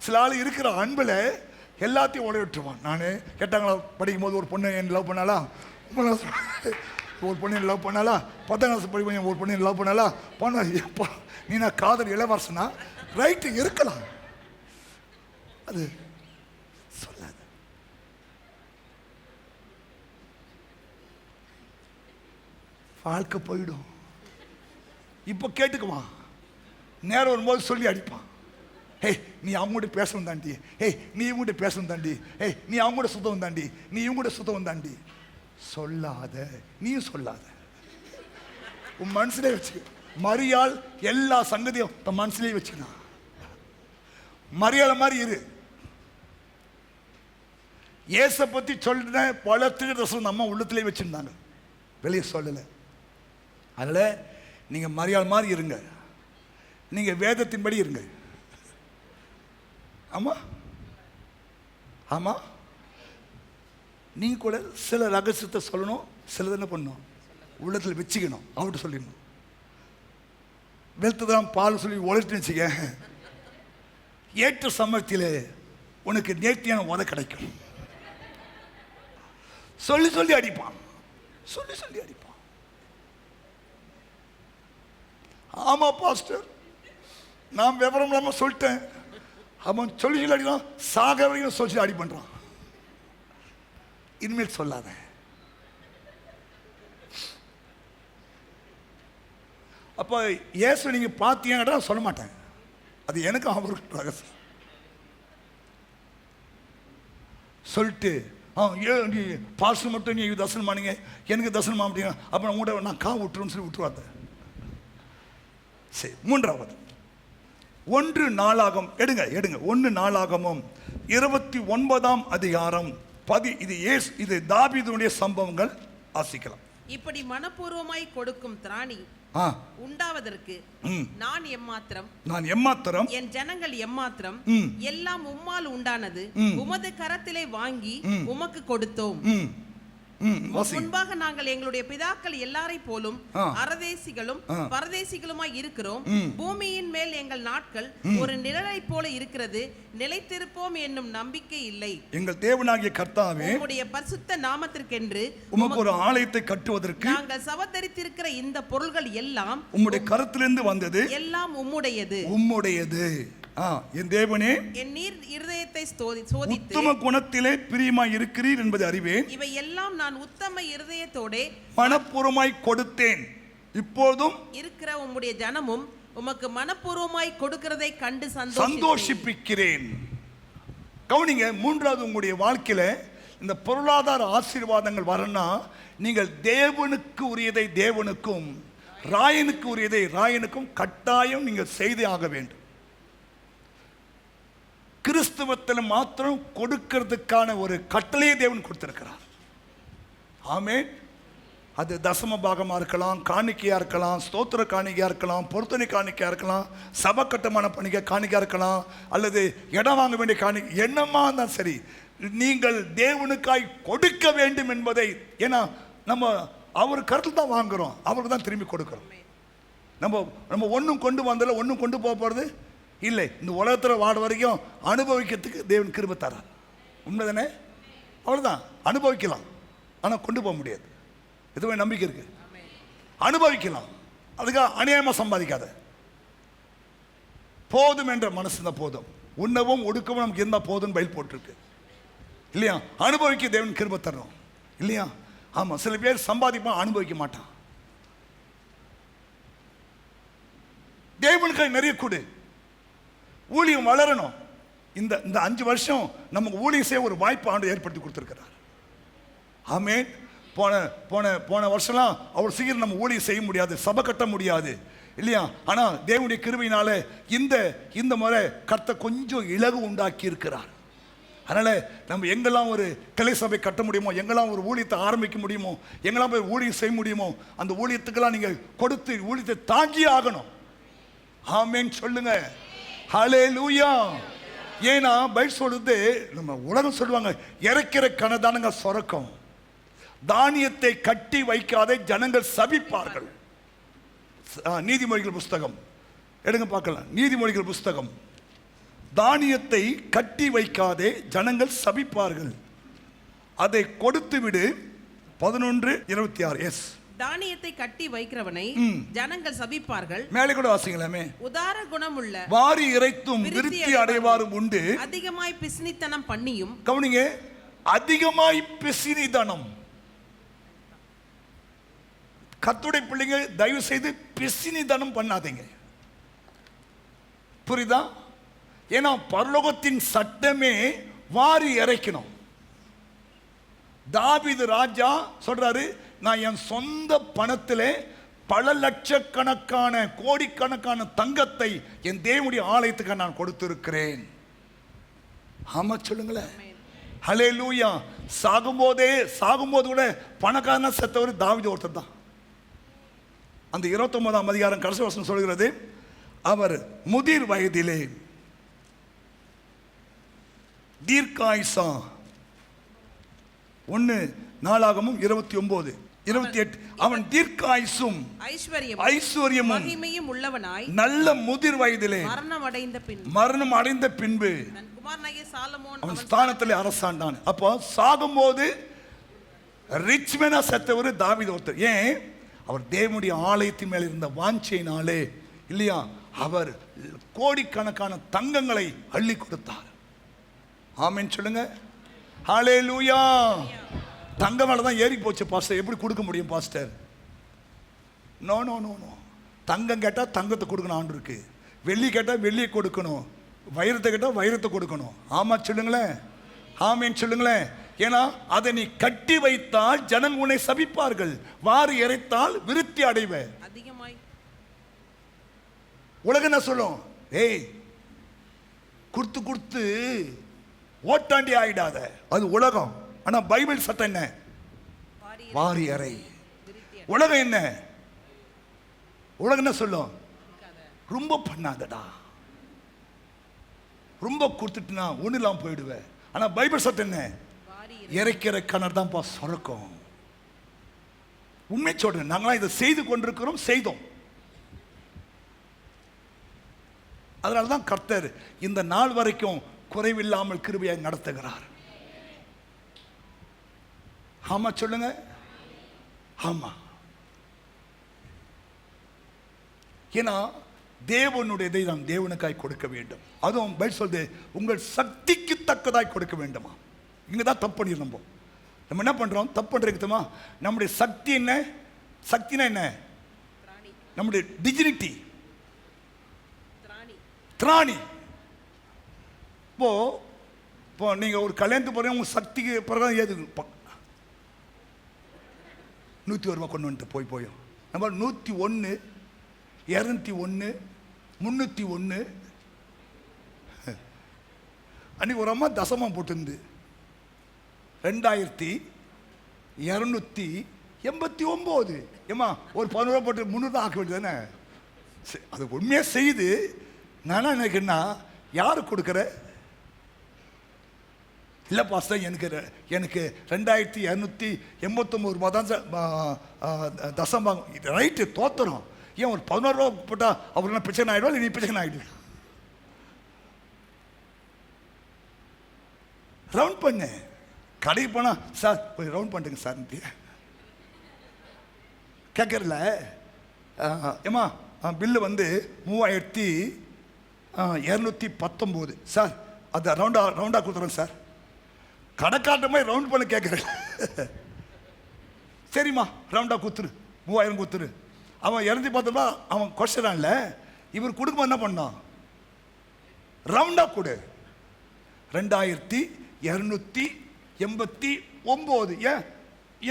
சில ஆள் இருக்கிற அன்பில் எல்லாத்தையும் உடைய விட்டுருவான். நான் கேட்டாங்களா படிக்கும் போது ஒரு பொண்ணு என் லவ் பண்ணாலா, ஒரு பொண்ணு லவ் பண்ணாலா, 10ஆம் கிளாஸ் படிக்கும் ஒரு பொண்ணு லவ் பண்ணாலா, பண்ண எப்பா நீ நான் காதல் இளவரசனா ரைட்டு இருக்கலாம், அது சொல்லாத. வாழ்க்கை போயிடும். இப்போ கேட்டுக்குவான், நேரம் வரும்போது சொல்லி அடிப்பான். ஏய் நீ அவங்க கூட பேசணும் தாண்டி, ஏய் நீ இவங்க கூட பேசணும் தாண்டி, ஏய் நீ அவங்க கூட சுத்தம் தாண்டி, நீ இவங்க கூட சுத்தம் தாண்டி. சொல்லாத, நீயும் சொல்லாத, உன் மனசுலேயே வச்சு. மரியாள் எல்லா சங்கதியும் தன் மனசுலேயே வச்சுக்கலாம். மரியாதை மாதிரி இரு. இயேசை பற்றி சொல்ற பல தீர்க்கதரிசனம் நம்ம உள்ளத்திலே வச்சுருந்தாங்க, வெளியே சொல்லலை. அதனால் நீங்கள் மரியாள் மாதிரி இருங்க, நீங்கள் வேதத்தின்படி இருங்க. ஆமாம் ஆமாம், நீங்கள் கூட சில ரகசியத்தை சொல்லணும், சிலது என்ன பண்ணணும், உள்ளத்தில் வச்சுக்கணும், அவர்கிட்ட சொல்லிடணும். வெளுத்துதான் பால் சொல்லி உழைச்சுன்னு வச்சுக்க, ஏற்ற சமயத்தில் உனக்கு நேர்த்தியான உதை கிடைக்கும். சொல்லி சொல்லி அடிப்பான், சொல்லி சொல்லி அடிப்பான். ஆமா பாஸ்டர், நான் விவரம் இல்லாமல் சொல்லிட்டேன். அவன் சொல்லி சொல்லி அடிக்கிறான், சாக வரைக்கும் சொல்லி அடி பண்ணுறான். இனிமேல் சொல்லாத. அப்போ இயேசு நீங்கள் பார்த்தீங்கன்னா சொல்ல மாட்டேன், அது எனக்கு அவருக்கு ரகசியம். சொல்லிட்டு நீ பாஸ்டர் மட்டும் நீ தரிசனம் பண்ணீங்க, எனக்கு தரிசனம் அப்படிங்க, அப்புறம் உங்கள்கிட்ட நான் விட்டுருன்னு சொல்லி விட்டுருவாங்க. சரி, 3வது 1 நாளாகம் எடுங்க எடுங்க 1 நாளாகமும் 29ஆம் அதிகாரம் இது தாவீதுடைய சம்பவங்கள் வாசிக்கலாம். இப்படி மனப்பூர்வமாய் கொடுக்கும் திராணி உண்டாவதற்கு நான் எம்மாத்திரம் என் ஜனங்கள் எம்மாத்திரம் எல்லாம் உம்மால் உண்டானது, உமது கரத்திலே வாங்கி உமக்கு கொடுத்தோம். முன்பாக நாங்கள் எங்களுடைய பிதாக்கள் எல்லாரை போலும் அரதேசிகளும் பரதேசிகளுமாய் இருக்கிறோம். பூமியின் மேல் எங்கள் நாட்கள் ஒரு நிழலை போல இருக்கிறது, நிலைத்திருப்போம் என்னும் நம்பிக்கை இல்லை. எங்கள் தேவனாகிய கர்த்தாவே, உம்முடைய பரிசுத்த நாமத்திற்கென்று உமக்கு ஒரு ஆலயத்தை கட்டுவதற்கு நாங்கள் சவதரித்திருக்கிற இந்த பொருள்கள் எல்லாம் உம்முடைய கரத்திலிருந்து வந்தது, எல்லாம் உம்முடையது. என் தேவனே, என் நீர் இருதயத்தை சோதித்து உத்தம குணத்திலே பிரியமாய் இருக்கிறீர் என்பதை அறிவேன். இவை எல்லாம் நான் உத்தம இருதயத்தோடே மனப்பூர்வமாய் கொடுத்தேன். இப்போதும் இருக்கிற உம்முடைய ஜனமும் உமக்கு மனப்பூர்வமாய் கொடுக்கிறதை கண்டு சந்தோஷிப்பிக்கிறேன். கவனிங்க, 3வது உங்களுடைய வாழ்க்கையில இந்த பொருளாதார ஆசீர்வாதங்கள் வரணும்னா நீங்கள் தேவனுக்கு உரியதை தேவனுக்கும், ராயனுக்கு உரியதை ராயனுக்கும் கட்டாயம் நீங்கள் செய்தே ஆக வேண்டும். கிறிஸ்துவத்தில் மாத்திரம் கொடுக்கிறதுக்கான ஒரு கட்டளையை தேவன் கொடுத்திருக்கிறார். ஆமென். அது தசம பாகமா இருக்கலாம், காணிக்கையா இருக்கலாம், ஸ்தோத்திர காணிக்கையா இருக்கலாம், பொருத்தனை காணிக்கையா இருக்கலாம், சபை கட்டுமான பணிக்க காணிக்கையா இருக்கலாம், அல்லது இடம் வாங்க வேண்டிய காணிக்கை என்னமா இருந்தாலும் சரி, நீங்கள் தேவனுக்காய் கொடுக்க வேண்டும் என்பதை, ஏன்னா நம்ம அவர் கருத்தில் தான் வாங்குறோம், அவருக்கு தான் திரும்பி கொடுக்குறோம். நம்ம ஒன்றும் கொண்டு வந்ததில்லை, ஒன்றும் கொண்டு போக போகிறது இல்லை. இந்த உலகத்தில் வாட வரைக்கும் அனுபவிக்கிறதுக்கு தேவன் கிருபை தரார். உண்மைதானே? அவ்வளோதான், அனுபவிக்கலாம், ஆனால் கொண்டு போக முடியாது. எதுவுமே நம்பிக்கை இருக்கு, அனுபவிக்கலாம், அதுக்காக அநியாயமாக சம்பாதிக்காத. போதும் என்ற மனசு தான் போதும், உண்ணவும் ஒடுக்கவும் நமக்கு இருந்தால் போதும் பயில் போட்டிருக்கு இல்லையா? அனுபவிக்க தேவன் கிருபை தரணும் இல்லையா? ஆமா, சில பேர் சம்பாதிப்பான், அனுபவிக்க மாட்டான். தேவனுக்கு நிறைய கொடு, ஊழியம் வளரணும். இந்த 5 வருஷம் நமக்கு ஊழியம் செய்ய ஒரு வாய்ப்பு ஆண்டு ஏற்படுத்தி கொடுத்திருக்கிறார். ஆமென். போன வருஷம்லாம் அவ்வளவு சீக்கிரம் நம்ம ஊழியம் செய்ய முடியாது, சபை கட்ட முடியாது இல்லையா? ஆனா தேவனுடைய கிருபையினால இந்த முறை கர்த்தர் கொஞ்சம் இலகு உண்டாக்கி இருக்கிறார். அதனால நம்ம எங்கெல்லாம் ஒரு கிளை சபை கட்ட முடியுமோ, எங்கெல்லாம் ஒரு ஊழியத்தை ஆரம்பிக்க முடியுமோ, எங்கெல்லாம் போய் ஊழியம் செய்ய முடியுமோ, அந்த ஊழியத்துக்கெல்லாம் நீங்க கொடுத்து ஊழியத்தை தாங்கி ஆகணும். ஆமென் சொல்லுங்க. ஹல்லேலூயா. ஏன்னா பைபிள் சொல்லுது, நம்ம உலகம் சொல்லுவாங்க, இறைக்கிற கனதானங்க சொரக்கம், தானியத்தை கட்டி வைக்காதே ஜனங்கள் சபிப்பார்கள். நீதிமொழிகள் புஸ்தகம் எடுங்க பார்க்கலாம். நீதிமொழிகள் புஸ்தகம், தானியத்தை கட்டி வைக்காதே ஜனங்கள் சபிப்பார்கள், அதை கொடுத்து விடு. 11:26. எஸ், தானியத்தை கட்டி வைக்கிறவனை ஜனங்கள் சபிப்பார்கள். மேலே கூட வாசிங்களாமே. உதார குணமுள்ள வாரி இறைத்தும் விருத்தி அடைவாரும் உண்டு, அதிகமாய் பிசினித்தனம் பண்ணியும். கவனிங்க, அதிகமாய் பிசினித்தனம். கர்த்தருடைய பிள்ளைங்க தயவு செய்து பிசினித்தனம் பண்ணாதீங்க, புரியுதா? ஏன்னா பரலோகத்தின் சட்டமே வாரி இறைக்கணும். தாவீது ராஜா சொல்றாரு, நான் என் சொந்த பணத்திலே பல லட்சக்கணக்கான கோடிக்கணக்கான தங்கத்தை என் தேவனுடைய ஆலயத்துக்கு நான் கொடுத்திருக்கிறேன். ஆமா சொல்லுங்களேன். ஹல்லேலூயா. சாகும்போது கூட பணக்காரன செத்தவர் தாவீது ஒருத்தர் தான். அந்த 29ஆம் அதிகாரம் கடைசி வசனம் சொல்கிறது, அவர் முதிர் வயதிலே தீர்க்காயுசா. 1 நாளாகமும் 29:28. அவன் தீர்க்காயுசும் ஐஸ்வர்யமும் மகிமையும் உள்ளவனாய் நல்ல முதிர் வயதிலே மரணம் அடைந்த பின்பு தன் குமாரனாகிய சாலமோன் அவன் ஸ்தானத்திலே அரசாண்டான். அப்போ சாகும்போது ரிச்மேனா செத்தவர் தாவீது ஒருத்தர். ஏன்? அவர் தேவனுடைய ஆலயத்தின் மேல் இருந்த வாஞ்சையினாலே இல்லையா, அவர் கோடிக்கணக்கான தங்கங்களை அள்ளி கொடுத்தார். ஆமென் சொல்லுங்க. ஹல்லேலூயா. தங்கம் மேல தான் ஏறி போச்சு பாஸ்டர், எப்படி கொடுக்க முடியும் pastor? No no no no. தங்கம் கேட்டால் தங்கத்தை கொடுக்கணும் ஆண்டவருக்கு, வெள்ளி கேட்டால் வெள்ளியை கொடுக்கணும், வைரத்தை கேட்டால் வைரத்தை கொடுக்கணும். ஆமா சொல்லுங்களேன். ஆமென் சொல்லுங்களேன். ஏன்னா அதை நீ கட்டி வைத்தால் ஜனங்கள் உன்னை சபிப்பார்கள், வாரி இறைத்தால் விருத்தி அடைவே. அதிகமாய் உலகம் என்ன சொல்லும்? ஏய், கொடுத்து ஓட்டாண்டி ஆயிடாத, அது உலகம். ஆனா பைபிள் சட்டம் என்ன? வாரி அறை. உலகம் என்ன? உலகம் என்ன சொல்லும்? ரொம்ப பண்ணாதடா, ரொம்ப கொடுத்துட்டுனா ஒண்ணு இல்லாம போயிடுவேன். ஆனா பைபிள் சட்டம் என்ன? இறைக்கிற கிணறு தான்ப்பா சொரக்கம். உண்மை சொல்றேன், நாங்களாம் இதை செய்து கொண்டிருக்கிறோம், செய்தோம். அதனால்தான் கர்த்தர் இந்த நாள் வரைக்கும் குறைவில்லாமல் கிருபையை நடத்துகிறார். ஆமா சொல்லுங்க. ஆமா. ஏன்னா தேவனுடையதை நாம் தேவனுக்காய் கொடுக்க வேண்டும். அதுவும் பைபிள் சொல்லுது, உங்கள் சக்திக்கு தக்கதாய் கொடுக்க வேண்டுமா. இங்க தான் தப்பு பண்ணிருந்தோம். நம்ம என்ன பண்றோம்? தப்பு பண்றதுமா, நம்முடைய சக்தி என்ன? சக்தினா என்ன? நம்முடைய டிஜினிட்டி, திராணி. இப்போ நீங்க ஒரு கல்யாணத்துக்கு போறீங்க, உங்க சக்திக்கு பிறகு ஏது 101 ரூபா கொண்டு வந்துட்டு போய் நம்ம 101, 201, 301. அன்னைக்கு ஒரு அம்மா தசமா போட்டுருந்து 2289. ஏமா ஒரு 11 ரூபா போட்டு 300 தான் ஆக்க வேண்டியது தானே? அது உண்மையாக செய்து நானா நினைக்கிறேன்னா, யாரு கொடுக்குற? இல்லை பாஸ்டர், எனக்கு 2289 ரூபா தான் தசம். ரைட்டு, தோத்துறோம். ஏன் ஒரு 11 ரூபா போட்டால் அவர்லாம் பிரச்சனை ஆகிடும், இல்லை நீ பிரச்சனை ஆகிடு. ரவுண்ட் பண்ணு. கடைக்கு போனா, சார் கொஞ்சம் ரவுண்ட் பண்ணுங்க சார் கேட்கறல. ஏமா பில்லு வந்து 3219 சார், அதை ரவுண்டா கொடுத்துறேன் சார். கடைக்காட்ட மாதிரி ரவுண்ட் பண்ண கேட்குறேன். சரிம்மா ரவுண்டாக குத்துரு, 3000 குத்துரு. அவன் 210 அவன் குறைச்சிடான்ல, இவர் கொடுக்கும்போது என்ன பண்ணான்? ரவுண்டாக கொடு. 2289. ஏன்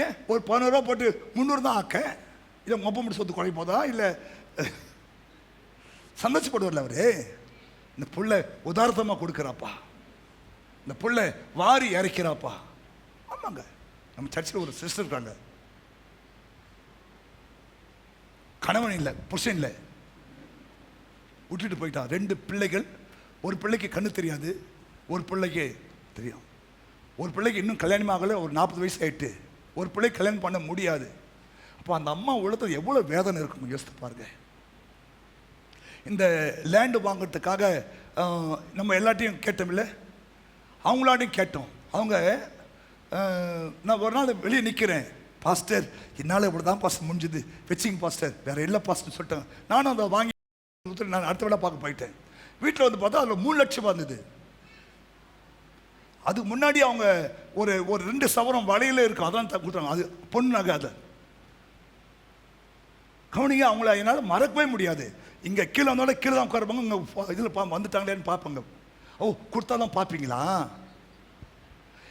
ஏன் ஒரு 11 ரூபா போட்டு 300 தான் ஆக்க? இதை மொப்ப முடிச்சு சொத்து குறை போதா? இல்லை சந்தோஷப்படுவார்ல அவரு? இந்த புள்ள உதாரணமாக கொடுக்குறாப்பா, இந்த புள்ள வாரி இறைக்கிறாப்பா. ஆமாங்க, நம்ம சர்ச்சில் ஒரு சிஸ்டர் இருக்காங்க, கணவன் இல்லை, புருஷன் இல்லை, விட்டுட்டு போயிட்டான். 2 பிள்ளைகள். ஒரு பிள்ளைக்கு கண்ணு தெரியாது, ஒரு பிள்ளைக்கு தெரியும். ஒரு பிள்ளைக்கு இன்னும் கல்யாணம் ஆகலை, ஒரு 40 வயசு ஆயிட்டு. ஒரு பிள்ளை கல்யாணம் பண்ண முடியாது. அப்போ அந்த அம்மா உள்ளத்தில் எவ்வளோ வேதனை இருக்கும் யோசித்து பாருங்க. இந்த லேண்டு வாங்கிறதுக்காக நம்ம எல்லாத்தையும் கேட்டோம்ல, அவங்களாட்டையும் கேட்டோம். அவங்க நான் ஒரு நாள் வெளியே நிற்கிறேன், பாஸ்டர் என்னால் இப்படி தான் பாஸ்டர் முடிஞ்சுது, வச்சிங்க பாஸ்டர், வேறு இல்லை பாஸ்டர் சொல்லிட்டேன். நானும் அதை வாங்கி நான் அடுத்த வேலை பார்க்க போயிட்டேன். வீட்டில் வந்து பார்த்தா அதில் 3 லட்சம் வந்தது. அதுக்கு முன்னாடி அவங்க ஒரு 2 சவரம் வலையில் இருக்கும், அதான் கொடுத்தாங்க. அது பொண்ணு நகை. அதை கவனிங்க, அவங்கள என்னால் மறக்கவே முடியாது. இங்கே கீழே வந்தாலும் கீழே தான் உட்காருப்பாங்க, இங்கே இதில் வந்துட்டாங்களேன்னு பார்ப்பாங்க. ஓ, கொடுத்தா தான் பார்ப்பீங்களா?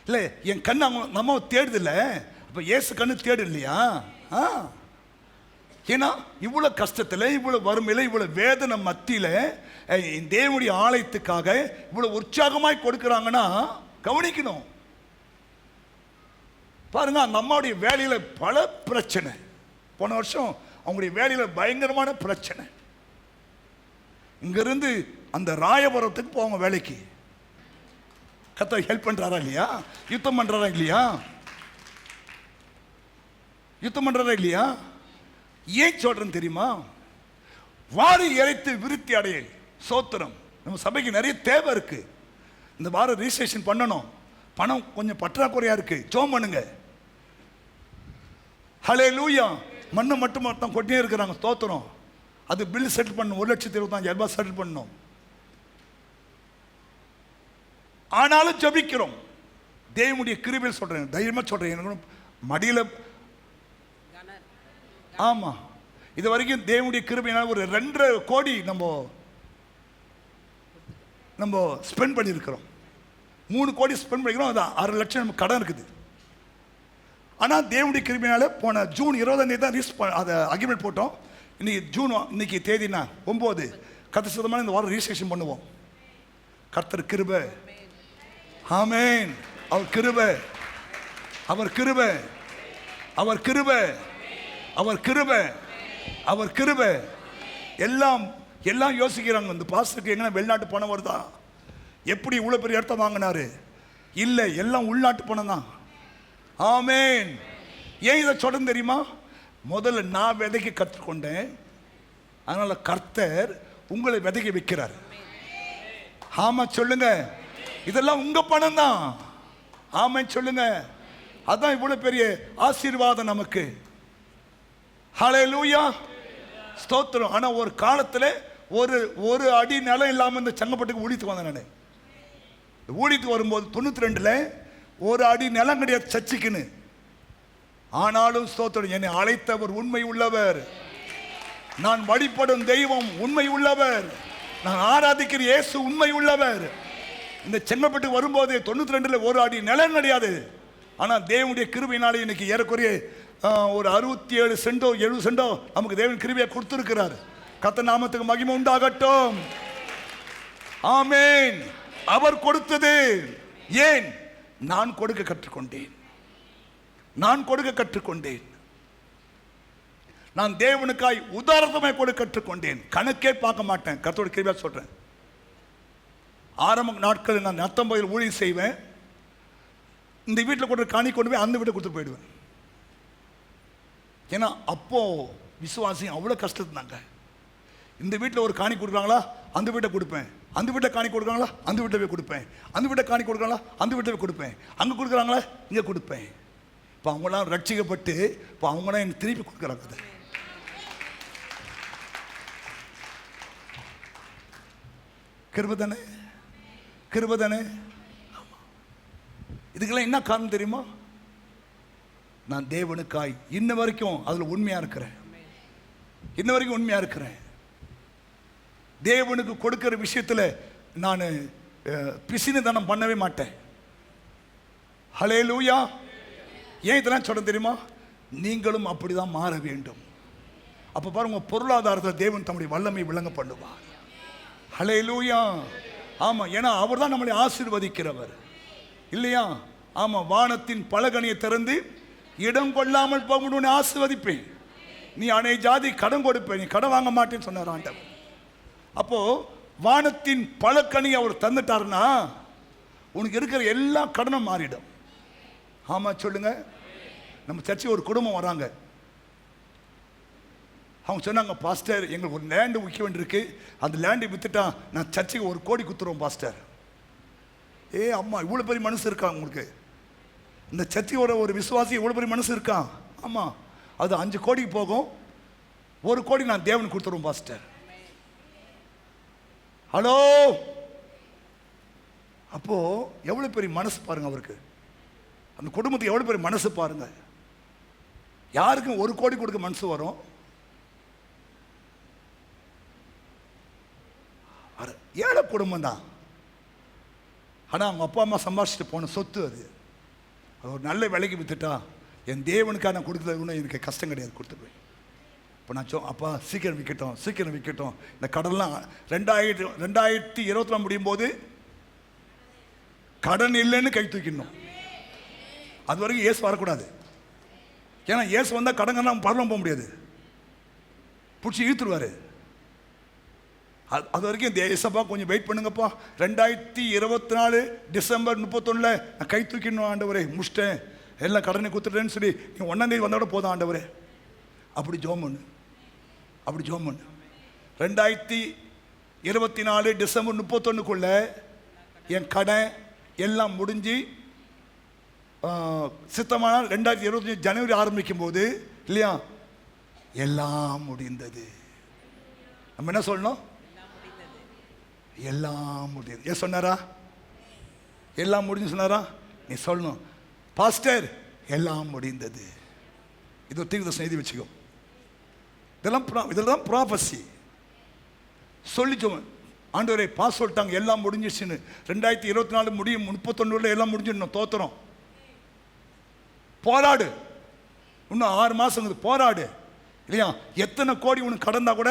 இல்லை, என் கண் அவங்க நம்ம தேடுது இல்லை, அப்போ ஏசு கண்ணு தேடு இல்லையா? ஏன்னா இவ்வளோ கஷ்டத்தில், இவ்வளோ வறுமையில், இவ்வளோ வேதனை மத்தியில் தேவனுடைய ஆலயத்துக்காக இவ்வளோ உற்சாகமாய் கொடுக்குறாங்கன்னா கவனிக்கணும். பாருங்க, அந்த அம்மாவுடைய வேலையில் பல பிரச்சனை. போன வருஷம் அவங்களுடைய வேலையில் பயங்கரமான பிரச்சனை. இங்கிருந்து அந்த ராயபுரத்துக்கு போவாங்க வேலைக்கு. கர்த்தர் ஹெல்ப் பண்ணுறாரா இல்லையா? யுத்தம் பண்ணுறாரா இல்லையா? யுத்தம் பண்ணுறாரா இல்லையா? ஏன் சொல்றேன்னு தெரியுமா? வாரி இறைத்து விருத்தி அடைய. சோத்திரம். நம்ம சபைக்கு நிறைய தேவை இருக்கு. இந்த வாரம் ரிஜிஸ்ட்ரேஷன் பண்ணணும், பணம் கொஞ்சம் பற்றாக்குறையா இருக்கு, ஜெபம் பண்ணுங்க. ஹல்லேலூயா. மண்ணை மட்டும் கொட்டியே இருக்கிறாங்க. ஸ்தோத்திரம். அது பில் செட்டில் பண்ணணும், 1,25,000 ரூபாய் செட்டில் பண்ணணும். ஆனாலும் ஜபிக்கிறோம். தேவனுடைய கிருபையில் சொல்றேன், தைரியமா சொல்றேன், மடியில. ஆமா, இது வரைக்கும் தேவனுடைய கிருபையினால் ஒரு 2.5 கோடி நம்ம ஸ்பெண்ட் பண்ணியிருக்கிறோம். 3 கோடி ஸ்பெண்ட் பண்ணிக்கிறோம். அது 6 லட்சம் நம்ம கடன் இருக்குது. ஆனால் தேவனுடைய கிருபையினால போன ஜூன் 20ஆம் தேதி தான் அதை அக்ரிமெண்ட் போட்டோம். இன்னைக்கு தேதினா 9. 10% இந்த வாரம் ரிஜிஸ்ட்ரேஷன் பண்ணுவோம். கர்த்தர் கிருபை. ஆமென். அவர் கிருபை, அவர் கிருபை, அவர் கிருபை, அவர் கிருபை, அவர் கிருபை. எல்லாம் யோசிக்கிறாங்க, இந்த பாஸ்டருக்கு எங்கன்னா வெளிநாட்டு பணம் வருதா, எப்படி இவ்வளோ பெரிய இடத்த வாங்கினாரு? இல்லை, எல்லாம் உள்நாட்டு பணம் தான். ஆமென். ஏன் இதை சொல்றேன் தெரியுமா? முதல்ல நான் விதைக்க கற்றுக்கொண்டேன், அதனால கர்த்தர் உங்களை விதைக்க வைக்கிறார். ஆமா சொல்லுங்க, இதெல்லாம் உங்க பணம் தான். ஆமென் சொல்லுங்க. அதான் இவ்வளவு பெரிய ஆசீர்வாதம் நமக்கு. ஹல்லேலூயா, ஸ்தோத்திரம். ஆனா ஒரு காலத்துல ஒரு அடி நிலம் இல்லாம இந்த செங்கப்பட்டுக்கு ஊழியத்துக்கு வந்தேன் நான். ஊழியத்துக்கு வரும்போது 92ல் ஒரு அடி நிலம் கிடையாது சர்ச்சுக்குன்னு. ஆனாலும் ஸ்தோத்திரம், என்னை அழைத்தவர் உண்மை உள்ளவர், நான் வழிபடும் தெய்வம் உண்மை உள்ளவர், நான் ஆராதிக்கிற இயேசு உண்மை உள்ளவர். இந்த செங்கப்பட்டுக்கு வரும்போது 92ல் ஒரு அடி நிலம் கிடையாது. ஆனால் தேவனுடைய கிருபையினாலே இன்னைக்கு ஏறக்குறைய ஒரு 67 சென்டோ 70 சென்டோ நமக்கு தேவன் கிருபையை கொடுத்திருக்கிறார். கர்த்தர் நாமத்துக்கு மகிமை உண்டாகட்டும். ஆமென். அவர் கொடுத்தது. ஏன்? நான் கொடுக்க கற்றுக்கொண்டேன், நான் கொடுக்க கற்றுக்கொண்டேன். நான் தேவனுக்காய் உதாரணமாய் கொடுக்க கற்றுக்கொண்டேன். கணக்கே பார்க்க மாட்டேன். கர்த்தருடைய கிருபையா சொல்றேன். ஆரம்ப நாட்களில் நான் 19 ஊழியம் செய்வேன். இந்த வீட்டில் கொண்டு காணி கொண்டு போய் அந்த வீட்டை கொடுத்து போயிடுவேன். ஏன்னா அப்போ விசுவாசி அவ்வளோ கஷ்டத்துனாங்க. இந்த வீட்டில் ஒரு காணி கொடுக்குறாங்களா, அந்த வீட்டை கொடுப்பேன். அந்த வீட்டை காணி கொடுக்குறாங்களா, அந்த வீட்டை போய் கொடுப்பேன். அந்த வீட்டை காணி கொடுக்குறாங்களா, அந்த வீட்டை போய் கொடுப்பேன். அங்கே கொடுக்குறாங்களா, இங்கே கொடுப்பேன். இப்போ அவங்களாம் ரட்சிக்கப்பட்டு இப்போ அவங்களாம் எனக்கு திருப்பி கொடுக்குறாங்க. அது கிருபை தானே, கிருபை தானே. இதுக்கெல்லாம் என்ன காரணம் தெரியுமா? நான் தேவனுக்காய் இன்ன வரைக்கும் அதில் உண்மையாக இருக்கிறேன். இன்ன வரைக்கும் உண்மையாக இருக்கிறேன். தேவனுக்கு கொடுக்கிற விஷயத்தில் நான் பிசினத்தனம் பண்ணவே மாட்டேன். ஹல்லேலூயா. ஏன் இதெல்லாம் சொல்ல தெரியுமா? நீங்களும் அப்படிதான் மாற வேண்டும். அப்போ பாருங்க, பொருளாதாரத்தில் தேவன் தம்முடைய வல்லமை விளங்க பண்ணுவார். ஹல்லேலூயா. ஆமாம், ஏன்னா அவர் தான் நம்மளை ஆசீர்வதிக்கிறவர் இல்லையா? ஆமாம், வானத்தின் பலகனியை திறந்து இடம் கொள்ளாமல் போகணும்னு ஆசீர்வதிப்பேன். நீ அநேக ஜாதி கடன் கொடுப்பேன், நீ கடன் வாங்க மாட்டேன்னு சொன்னார் ஆண்டவர். அப்போ வானத்தின் பலகனி அவர் தந்துட்டாருன்னா உனக்கு இருக்கிற எல்லா கடனும் மாறிடும். ஆமா சொல்லுங்க. நம்ம சர்ச்சைக்கு ஒரு குடும்பம் வராங்க. அவங்க சொன்னாங்க, பாஸ்டர் எங்களுக்கு ஒரு லேண்டு விற்க வேண்டியிருக்கு, அந்த லேண்டை வித்துட்டா நான் சர்ச்சைக்கு 1 கோடி கொடுத்துருவோம் பாஸ்டர். அம்மா, இவ்வளோ பெரிய மனசு இருக்கா உங்களுக்கு? இந்த சர்ச்சைக்கு ஒரு விசுவாசி இவ்வளோ பெரிய மனசு இருக்கா? ஆமாம், அது 5 கோடிக்கு போகும், 1 கோடி நான் தேவனுக்கு கொடுத்துருவோம் பாஸ்டர். ஹலோ, அப்போ எவ்வளோ பெரிய மனசு பாருங்க அவருக்கு, அந்த குடும்பத்துக்கு எவ்வளோ பெரிய மனசு பாருங்க. யாருக்கும் 1 கோடி கொடுக்க மனசு வரும்? ஏழை குடும்பம் தான். ஆனால் அவங்க அப்பா அம்மா சம்பாதிச்சுட்டு போன சொத்து அது ஒரு நல்ல விலைக்கு வித்துட்டா என் தேவனுக்காக நான் கொடுக்கல, எனக்கு கஷ்டம் கிடையாது, கொடுத்துருவேன். இப்போ நான் அப்பா சீக்கிரம் விற்கட்டும். இந்த கடன்லாம் 2024 முடியும் போது கடன் இல்லைன்னு கை தூக்கிடணும். அது வரைக்கும் இயேசு வரக்கூடாது. ஏன்னா இயேசு வந்தால் கடங்க நம்ம பரலம் போக முடியாது, பிடிச்சி இழுத்துருவார். அது வரைக்கும் இந்த ஏசப்பா கொஞ்சம் வெயிட் பண்ணுங்கப்பா, 2024 டிசம்பர் 31 நான் கை தூக்கிடணும் ஆண்டவரே, முடிச்சிட்டேன், எல்லாம் கடனை கொடுத்துட்டேன்னு சொல்லி நீ 1ஆம் தேதி வந்தோட போதும் ஆண்டவரே. அப்படி ஜோம் பண்ணு. 2024 டிசம்பர் 31க்குள்ள என் கடன் எல்லாம் முடிஞ்சு சித்தமான 2025 ஜனவரி ஆரம்பிக்கும் போது இல்லையா, எல்லாம் முடிந்தது. நம்ம என்ன சொல்லணும்? எல்லாம் முடியுது. ஏன் சொன்னாரா? எல்லாம் முடிஞ்சு சொன்னாரா? நீ சொல்லணும், பாஸ்டர் எல்லாம் முடிந்தது. இது ஒரு தீர்க்கதரிசனம் எழுதி வச்சுக்கோ. இதெல்லாம் ப்ராபசி சொல்லிச்சோம். ஆண்டவரே பாஸ் சொல்லிட்டாங்க எல்லாம் முடிஞ்சிச்சுன்னு. 2024 முடியும், 31 எல்லாம் முடிஞ்சிடணும். தோத்துறோம், போராடு. இன்னும் 6 மாசம் போராடு இல்லையா? எத்தனை கோடி உனக்கு கடந்தா கூட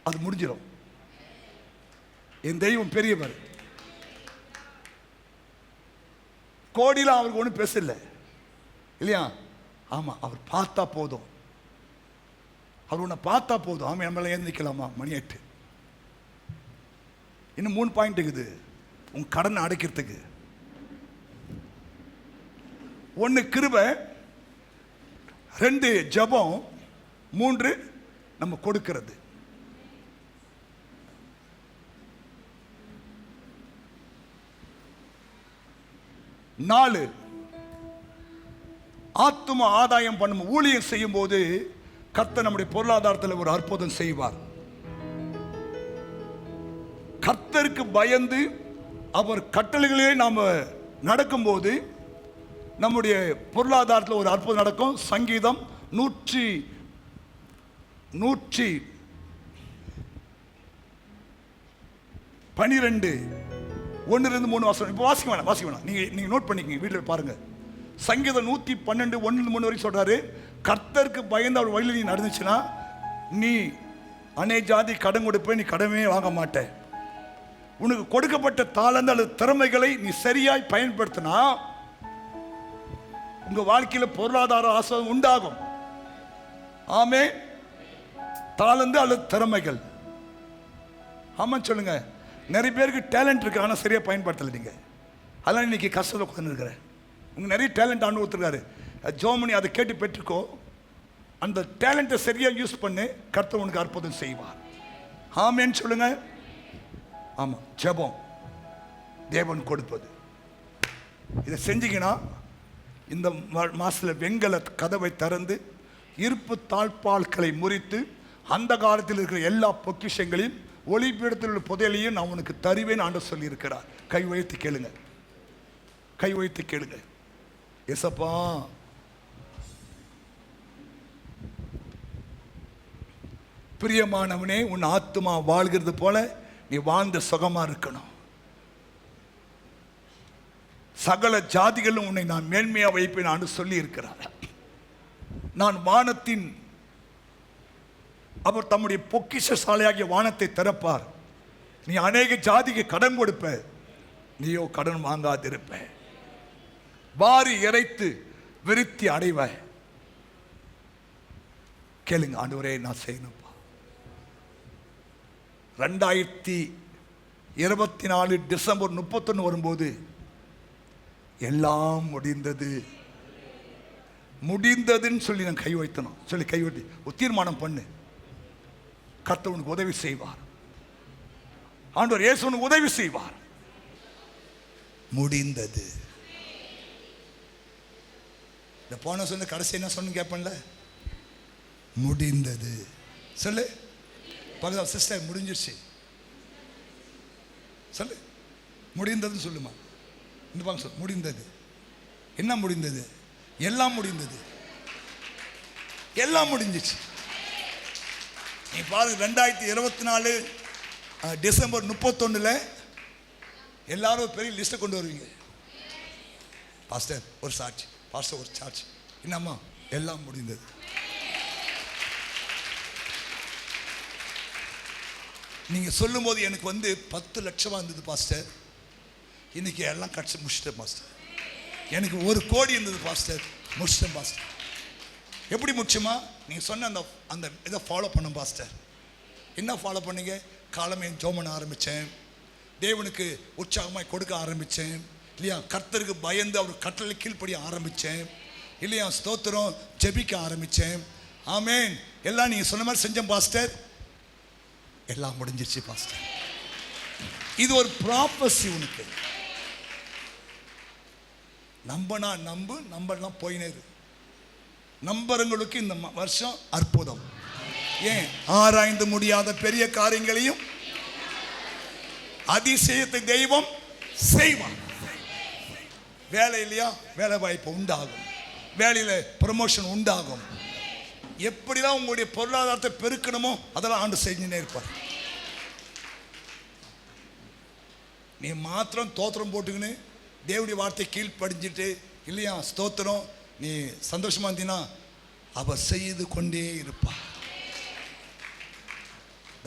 அது முடிஞ்சிடும். என் தெய்வம் பெரியவர். கோடியில் அவருக்கு ஒன்றும் பேசல இல்லையா? ஆமா, அவர் பார்த்தா போதும். அவர் உன்னை பார்த்தா போதும். ஆமா, நம்மளால ஏந்திக்கலாமா? மணி 8. இன்னும் 3 பாயிண்ட் இருக்குது உன் கடனை அடைக்கிறதுக்கு. 1 கிருபை, 2 ஜெபம், 3 நம்ம கொடுக்கிறது. 4 ஆத்தும ஆதாயம் பண்ணும் ஊழியம் செய்யும் போது கர்த்தர் நம்முடைய பொருளாதாரத்தில் ஒரு அற்புதம் செய்வார். கர்த்தருக்கு பயந்து அவர் கட்டளைகளே நாம நடக்கும்போது நம்முடைய பொருளாதாரத்தில் ஒரு அற்புதம் நடக்கும். சங்கீதம் 112 1-3 வாசம். இப்போ வாசிக்க வேணாம். நீங்க நோட் பண்ணிக்கங்க, வீட்டில் பாருங்க. சங்கீதம் 112 1-3 வரைக்கும் சொல்றாரு, கர்த்தருக்கு பயந்து அவர் வழியில் நீ நடந்துச்சுன்னா நீ அநேக ஜாதி கடன் கொடுப்ப, நீ கடமே வாங்க மாட்டே. உனக்கு கொடுக்கப்பட்ட தாளந்து அல்லது திறமைகளை நீ சரியாய் பயன்படுத்தினா உங்க வாழ்க்கையில் பொருளாதார ஆசீர்வாதம் உண்டாகும். ஆமே, தாளந்து அல்லது திறமைகள். ஆமா சொல்லுங்க. நிறைய பேருக்கு டேலண்ட் இருக்கு, ஆனால் சரியா பயன்படுத்தலை நீங்க. அதெல்லாம் இன்னைக்கு கஷ்டத்தை உட்கார்ந்துருக்கிறேன். உங்க நிறைய டேலண்ட் ஆண்டு ஒருத்தருக்காரு, ஜோமனி அதை கேட்டு பெற்றுக்கோ, அந்த டேலண்ட்டை சரியா யூஸ் பண்ணு, கர்த்தர் உனக்கு அற்புதம் செய்வார். ஆமேன்னு சொல்லுங்க. ஆமா, ஜெபம் தேவன் கொடுப்பது. இதை செஞ்சீங்கன்னா இந்த மாசத்துல வெங்கல கதவை திறந்து இருப்பு தாழ்பால்களை முறித்து அந்த காலத்தில் இருக்கிற எல்லா பொக்கிஷங்களையும் ஒளிபீடத்தில் உள்ள புதையலையும் நான் உனக்கு தருவேன் ஆண்டு சொல்லி இருக்கிறார். கை உயர்த்தி கேளுங்க. ஏசப்பா பிரியமானவனே, உன் ஆத்துமா வாழ்கிறது போல நீ வாழ்ந்த சுகமா இருக்கணும். சகல ஜாதிகளும் உன்னை நான் மேன்மையா வைப்பேன் என்று சொல்லி இருக்கிறார். நான் வானத்தின், அவர் தம்முடைய பொக்கிஷ சாலையாகிய வானத்தை திறப்பார். நீ அநேக ஜாதிக்கு கடன் கொடுப்ப, நீயோ கடன் வாங்காதிருப்ப. வாரி இறைத்து விருத்தி அடைவ. கேளுங்க, ஆண்டவரே நான் செய்யணும்ப்பா. 2024 டிசம்பர் 31 வரும்போது எல்லாம் முடிந்தது முடிந்ததுன்னு சொல்லி நான் கை வைத்தனும். சொல்லி கை வைத்து ஒரு தீர்மானம் பண்ணு. கர்த்தர் உனக்கு உதவி செய்வார். ஆண்டவர் இயேசு உனக்கு உதவி செய்வார். முடிந்தது. இந்த போன சொன்ன கடைசி என்ன சொன்னு கேட்பேன்ல, முடிந்தது சொல்லு. பகதா சிஸ்டர் முடிஞ்சிருச்சு சொல்லு. முடிந்ததுன்னு சொல்லுமா. இந்த பாங்க சொல்லு. முடிந்தது. என்ன முடிந்தது? எல்லாம் முடிந்தது. எல்லாம் முடிஞ்சிச்சு. நீ பாருங்க, 2024 டிசம்பர் 31 எல்லாரும் பெரிய லிஸ்ட்டை கொண்டு வருவீங்க. பாஸ்டர் ஒரு சாட்சி, பாஸ்டர் ஒரு சாட்சி. என்னம்மா? எல்லாம் முடிந்தது. நீங்க சொல்லும் போது எனக்கு 10 லட்சமா இருந்தது பாஸ்டர். இன்னைக்கு எல்லாம் கட்சி முடிச்சிட்டேன் பாஸ்டர். எனக்கு 1 கோடி இருந்தது பாஸ்டர், முடிச்சிட்டேன் பாஸ்டர். எப்படி முடிச்சுமா? நீங்க சொன்ன அந்த இதை ஃபாலோ பண்ண பாஸ்டர். என்ன ஃபாலோ பண்ணீங்க? காலமே ஜெபம் பண்ண ஆரம்பித்தேன். தேவனுக்கு உற்சாகமாய் கொடுக்க ஆரம்பித்தேன் இல்லையா? கர்த்தருக்கு பயந்து அவர் கட்டளை கீழ்ப்படிய ஆரம்பித்தேன் இல்லையா? ஸ்தோத்திரம், ஜெபிக்க ஆரம்பித்தேன். ஆமேன். எல்லாம் நீங்கள் சொன்ன மாதிரி செஞ்சேன் பாஸ்டர். எல்லாம் முடிஞ்சிருச்சு பாஸ்டர். இது ஒரு ப்ராப்பர்சி உனக்கு. நம்பனா நம்பு, நம்பலாம் போயினே இரு. நம்புறவங்களுக்கு இந்த வருஷம் அற்புதம். ஏன்? ஆராய்ந்து முடியாத பெரிய காரியங்களையும் அதிசயத்தை தெய்வம் செய்வான். வேலை இல்லையா? வேலை வாய்ப்பு உண்டாகும். வேலையில் ப்ரமோஷன் உண்டாகும். எப்படிதான் உங்களுடைய பொருளாதாரத்தை பெருக்கணுமோ அதெல்லாம் ஆண்டு செஞ்சுனே இருப்பார். நீ மாத்திரம் தோத்திரம் போட்டுக்கின்னு தேவனுடைய வார்த்தை கீழ்ப்படிஞ்சிட்டு இல்லையா? ஸ்தோத்திரம், நீ சந்தோஷமா இருந்தீன்னா அவர் செய்து கொண்டே இருப்பார்.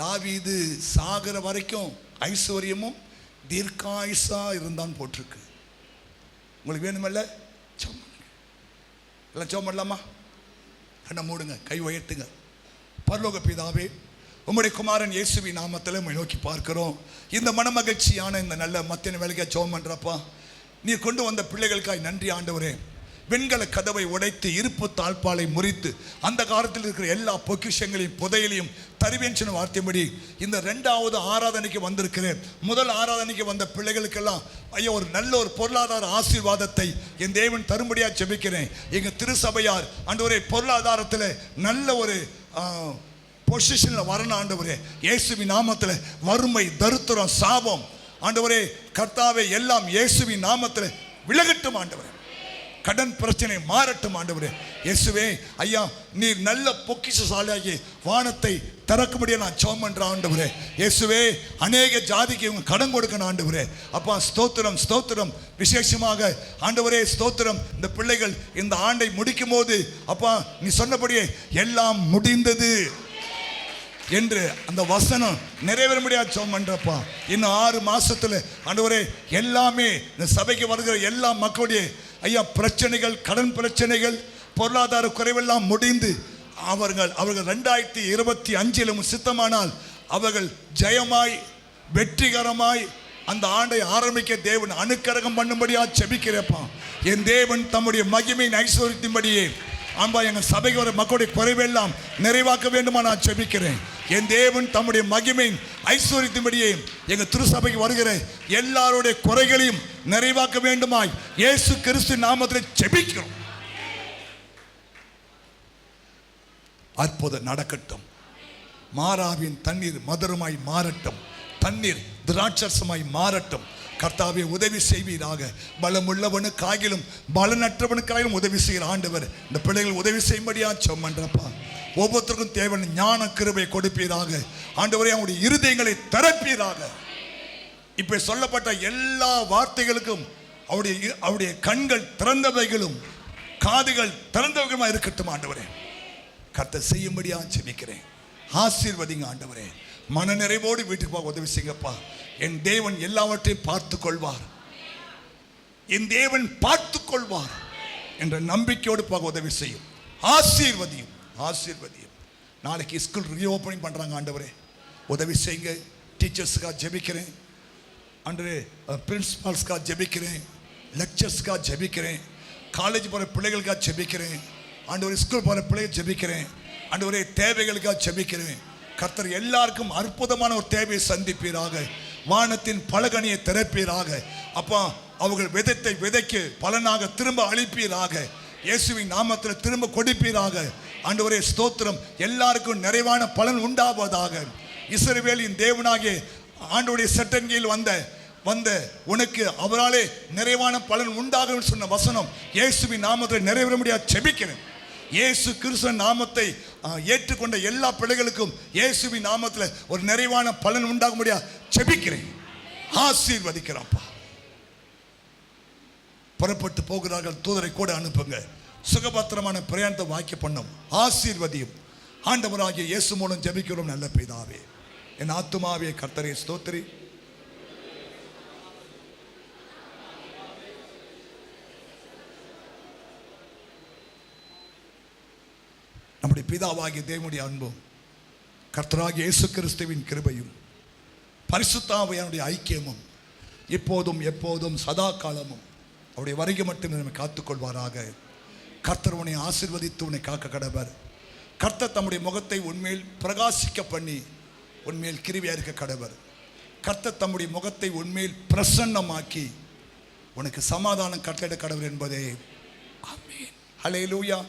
தாவீது சாகர வரைக்கும் ஐஸ்வர்யமும் தீர்க்காயுசா இருந்தான் போட்டிருக்கு. உங்களுக்கு வேணுமல்ல? எல்லாம் ஜெபம் பண்ணலாமா? கண்ணை மூடுங்க, கை உயர்த்துங்க. பரலோக பிதாவே, உம்முடைய குமாரன் இயேசுவின் நாமத்தில் உம்மை நோக்கி பார்க்கிறோம். இந்த மனமகிழ்ச்சியான இந்த நல்ல மத்திய வேலைக்காக ஜெபம் பண்றப்பா. நீர் கொண்டு வந்த பிள்ளைகளுக்காய் நன்றி ஆண்டவரே. வெண்கல கதவை உடைத்து இருப்பு தாழ்பாலை முறித்து அந்த காலத்தில் இருக்கிற எல்லா பொக்கிஷங்களையும் புதையலையும் தருவேன் சொன்ன வார்த்தைப்படி இந்த 2வது ஆராதனைக்கு வந்திருக்கிறேன். முதல் ஆராதனைக்கு வந்த பிள்ளைகளுக்கெல்லாம் ஐயா ஒரு நல்ல ஒரு பொருளாதார ஆசீர்வாதத்தை என் தேவன் தரும்படியாக ஜெபிக்கிறேன். எங்கள் திருசபையார் ஆண்டவரே பொருளாதாரத்தில் நல்ல ஒரு பொசிஷனில் வரணும் ஆண்டவரே. இயேசுவின் நாமத்தில் வறுமை, தரித்திரம், சாபம் ஆண்டவரே கர்த்தாவே எல்லாம் இயேசுவின் நாமத்தில் விலகட்டும் ஆண்டவரே. கடன் பிரச்சனை மாறட்டும் ஆண்டவரே. இயேசுவே ஐயா, நீர் நல்ல பொக்கிஷசாலியாகி வானத்தை திறக்கும்படியா நான் ஜெபம் பண்றேன் ஆண்டவரே. இயேசுவே அநேக ஜாதிக்கு இவங்க கடன் கொடுக்கணும் ஆண்டவரே. அப்பா ஸ்தோத்திரம், ஸ்தோத்திரம். விசேஷமாக ஆண்டவரே ஸ்தோத்திரம், இந்த பிள்ளைகள் இந்த ஆண்டை முடிக்கும் போது அப்பா நீ சொன்னபடியே எல்லாம் முடிந்தது என்று அந்த வசனம் நிறைவேற முடியாது ஜெபம் பண்றப்பா. இன்னும் 6 மாசத்துல ஆண்டவரே எல்லாமே இந்த சபைக்கு வருகிற எல்லா மக்களுடைய ஐயா பிரச்சனைகள், கடன் பிரச்சனைகள், பொருளாதார குறைவெல்லாம் முடிந்து அவர்கள் 2025 சித்தமானால் அவர்கள் ஜெயமாய் வெற்றிகரமாய் அந்த ஆண்டை ஆரம்பிக்க தேவன் அனுக்கிரகம் பண்ணும்படியா ஜெபிக்கிறப்பா. என் தேவன் தம்முடைய மகிமையின் ஐஸ்வர்யத்தின்படியே ஆம்பா எங்கள் சபைக்கு வர மக்களுடைய குறைவெல்லாம் நிறைவாக்க வேண்டுமா நான் ஜெபிக்கிறேன். என் தேவன் தம்முடைய மகிமையின் ஐஸ்வர்யத்தின்படியே எங்கள் திருசபைக்கு வருகிற எல்லாருடைய குறைகளையும் நிறைவாக்க வேண்டுமாய் இயேசு கிறிஸ்து நாமத்தில் ஜெபிக்கிறோம். அற்புதம் நடக்கட்டும். மாறாவின் தண்ணீர் மதுரமாய் மாறட்டும். தண்ணீர் திராட்சரசமாய் மாறட்டும். கர்த்தாவே உதவி செய்வீராக. பலமுள்ளவனுக்காகிலும் பலனற்றவனுக்காகிலும் உதவி செய்கிற ஆண்டவர் இந்த பிள்ளைகள் உதவி செய்யும்படியா ஜெபம் பண்றப்பா. ஒவ்வொருத்தருக்கும் தேவையான ஞான கிருபை கொடுப்பீராக. ஆண்டவரே, அவருடைய இருதயங்களை திறப்பீராக. இப்ப சொல்லப்பட்ட எல்லா வார்த்தைகளுக்கும் அவருடைய கண்கள் திறந்தவைகளும் காதுகள் திறந்தவைகளுமா இருக்கட்டும். ஆண்டவரே, கர்த்தர் செய்யும்படியா ஜெபிக்கிறேன். ஆசீர்வதிங்க ஆண்டவரே. மன நிறைவோடு வீட்டுக்கு போக உதவி செய்யுங்கப்பா. என் தேவன் எல்லாவற்றையும் பார்த்து கொள்வார், என் தேவன் பார்த்து கொள்வார் என்ற நம்பிக்கையோடு போக உதவி செய்யும். ஆசீர்வதியும், ஆசீர்வதியும். நாளைக்கு ஸ்கூல் ரீஓப்பனிங் பண்றாங்க. ஆண்டவரே, உதவி செய்யுங்க. டீச்சர்ஸுக்காக ஜெபிக்கிறேன் ஆண்டவரே, பிரின்சிபால்ஸ்க்காக ஜெபிக்கிறேன், லெக்சர்ஸ்க்காக ஜெபிக்கிறேன், காலேஜ் போகிற பிள்ளைகளுக்காக ஜெபிக்கிறேன் ஆண்டவரே, ஸ்கூல் போகிற பிள்ளைகள் ஜெபிக்கிறேன் ஆண்டவரே, தேவைகளுக்காக ஜெபிக்கிறேன். கர்த்தர் எல்லாருக்கும் அற்புதமான ஒரு தேவையை சந்திப்பீராக. வானத்தின் பலகனியை திறப்பீராக. அப்பா, அவர்கள் விதைத்தை விதைக்கு பலனாக திரும்ப அளிப்பீராக. இயேசுவின் நாமத்தில் திரும்ப கொடுப்பீராக. ஆண்டவரே ஸ்தோத்திரம். எல்லாருக்கும் நிறைவான பலன் உண்டாவதாக. இஸ்ரவேலின் தேவனாகிய ஆண்டவருடைய சட்டங்கில் வந்த உனக்கு அவராலே நிறைவான பலன் உண்டாகும் சொன்ன வசனம் இயேசுவின் நாமத்தில் நிறைவேற முடியாது ஜெபிக்கிறேன். இயேசு கிறிஸ்து நாமத்தை ஏற்றுக்கொண்ட எல்லா பிள்ளைகளுக்கும் இயேசுவின் நாமத்தில் ஒரு நிறைவான பலன் உண்டாக முடியாது ஜெபிக்கிறேன். ஆசீர்வதிக்கிறப்பா. புறப்பட்டு போகிறார்கள், தூதரை கூட அனுப்புங்க. சுகபத்திரமான பிரயாணத்தை வாக்கிய பண்ணும். ஆசீர்வதியும். ஆண்டவராகிய இயேசு மூலம் ஜெபிக்கிறோம் நல்ல பிதாவே. என் ஆத்துமாவே கர்த்தரை ஸ்தோத்திரி. நம்முடைய பிதாவாகிய தேவனுடைய அன்பும் கர்த்தராகிய இயேசு கிறிஸ்துவின் கிருபையும் பரிசுத்த ஆவியானுடைய ஐக்கியமும் இப்போதும் எப்போதும் சதா காலமும் அவருடைய வருகை மட்டும் நம்மை காத்துக்கொள்வாராக. கர்த்தர் உன்னை ஆசீர்வதித்து உன்னை காக்க கடவர். கர்த்தர் தம்முடைய முகத்தை உன்மேல் பிரகாசிக்க பண்ணி உன்மேல் கிருபையா இருக்க கடவர். கர்த்தர் தம்முடைய முகத்தை உன்மேல் பிரசன்னமாக்கி உனக்கு சமாதானம் கட்டளையிட கடவர் என்பதே. ஆமென். ஹல்லேலூயா.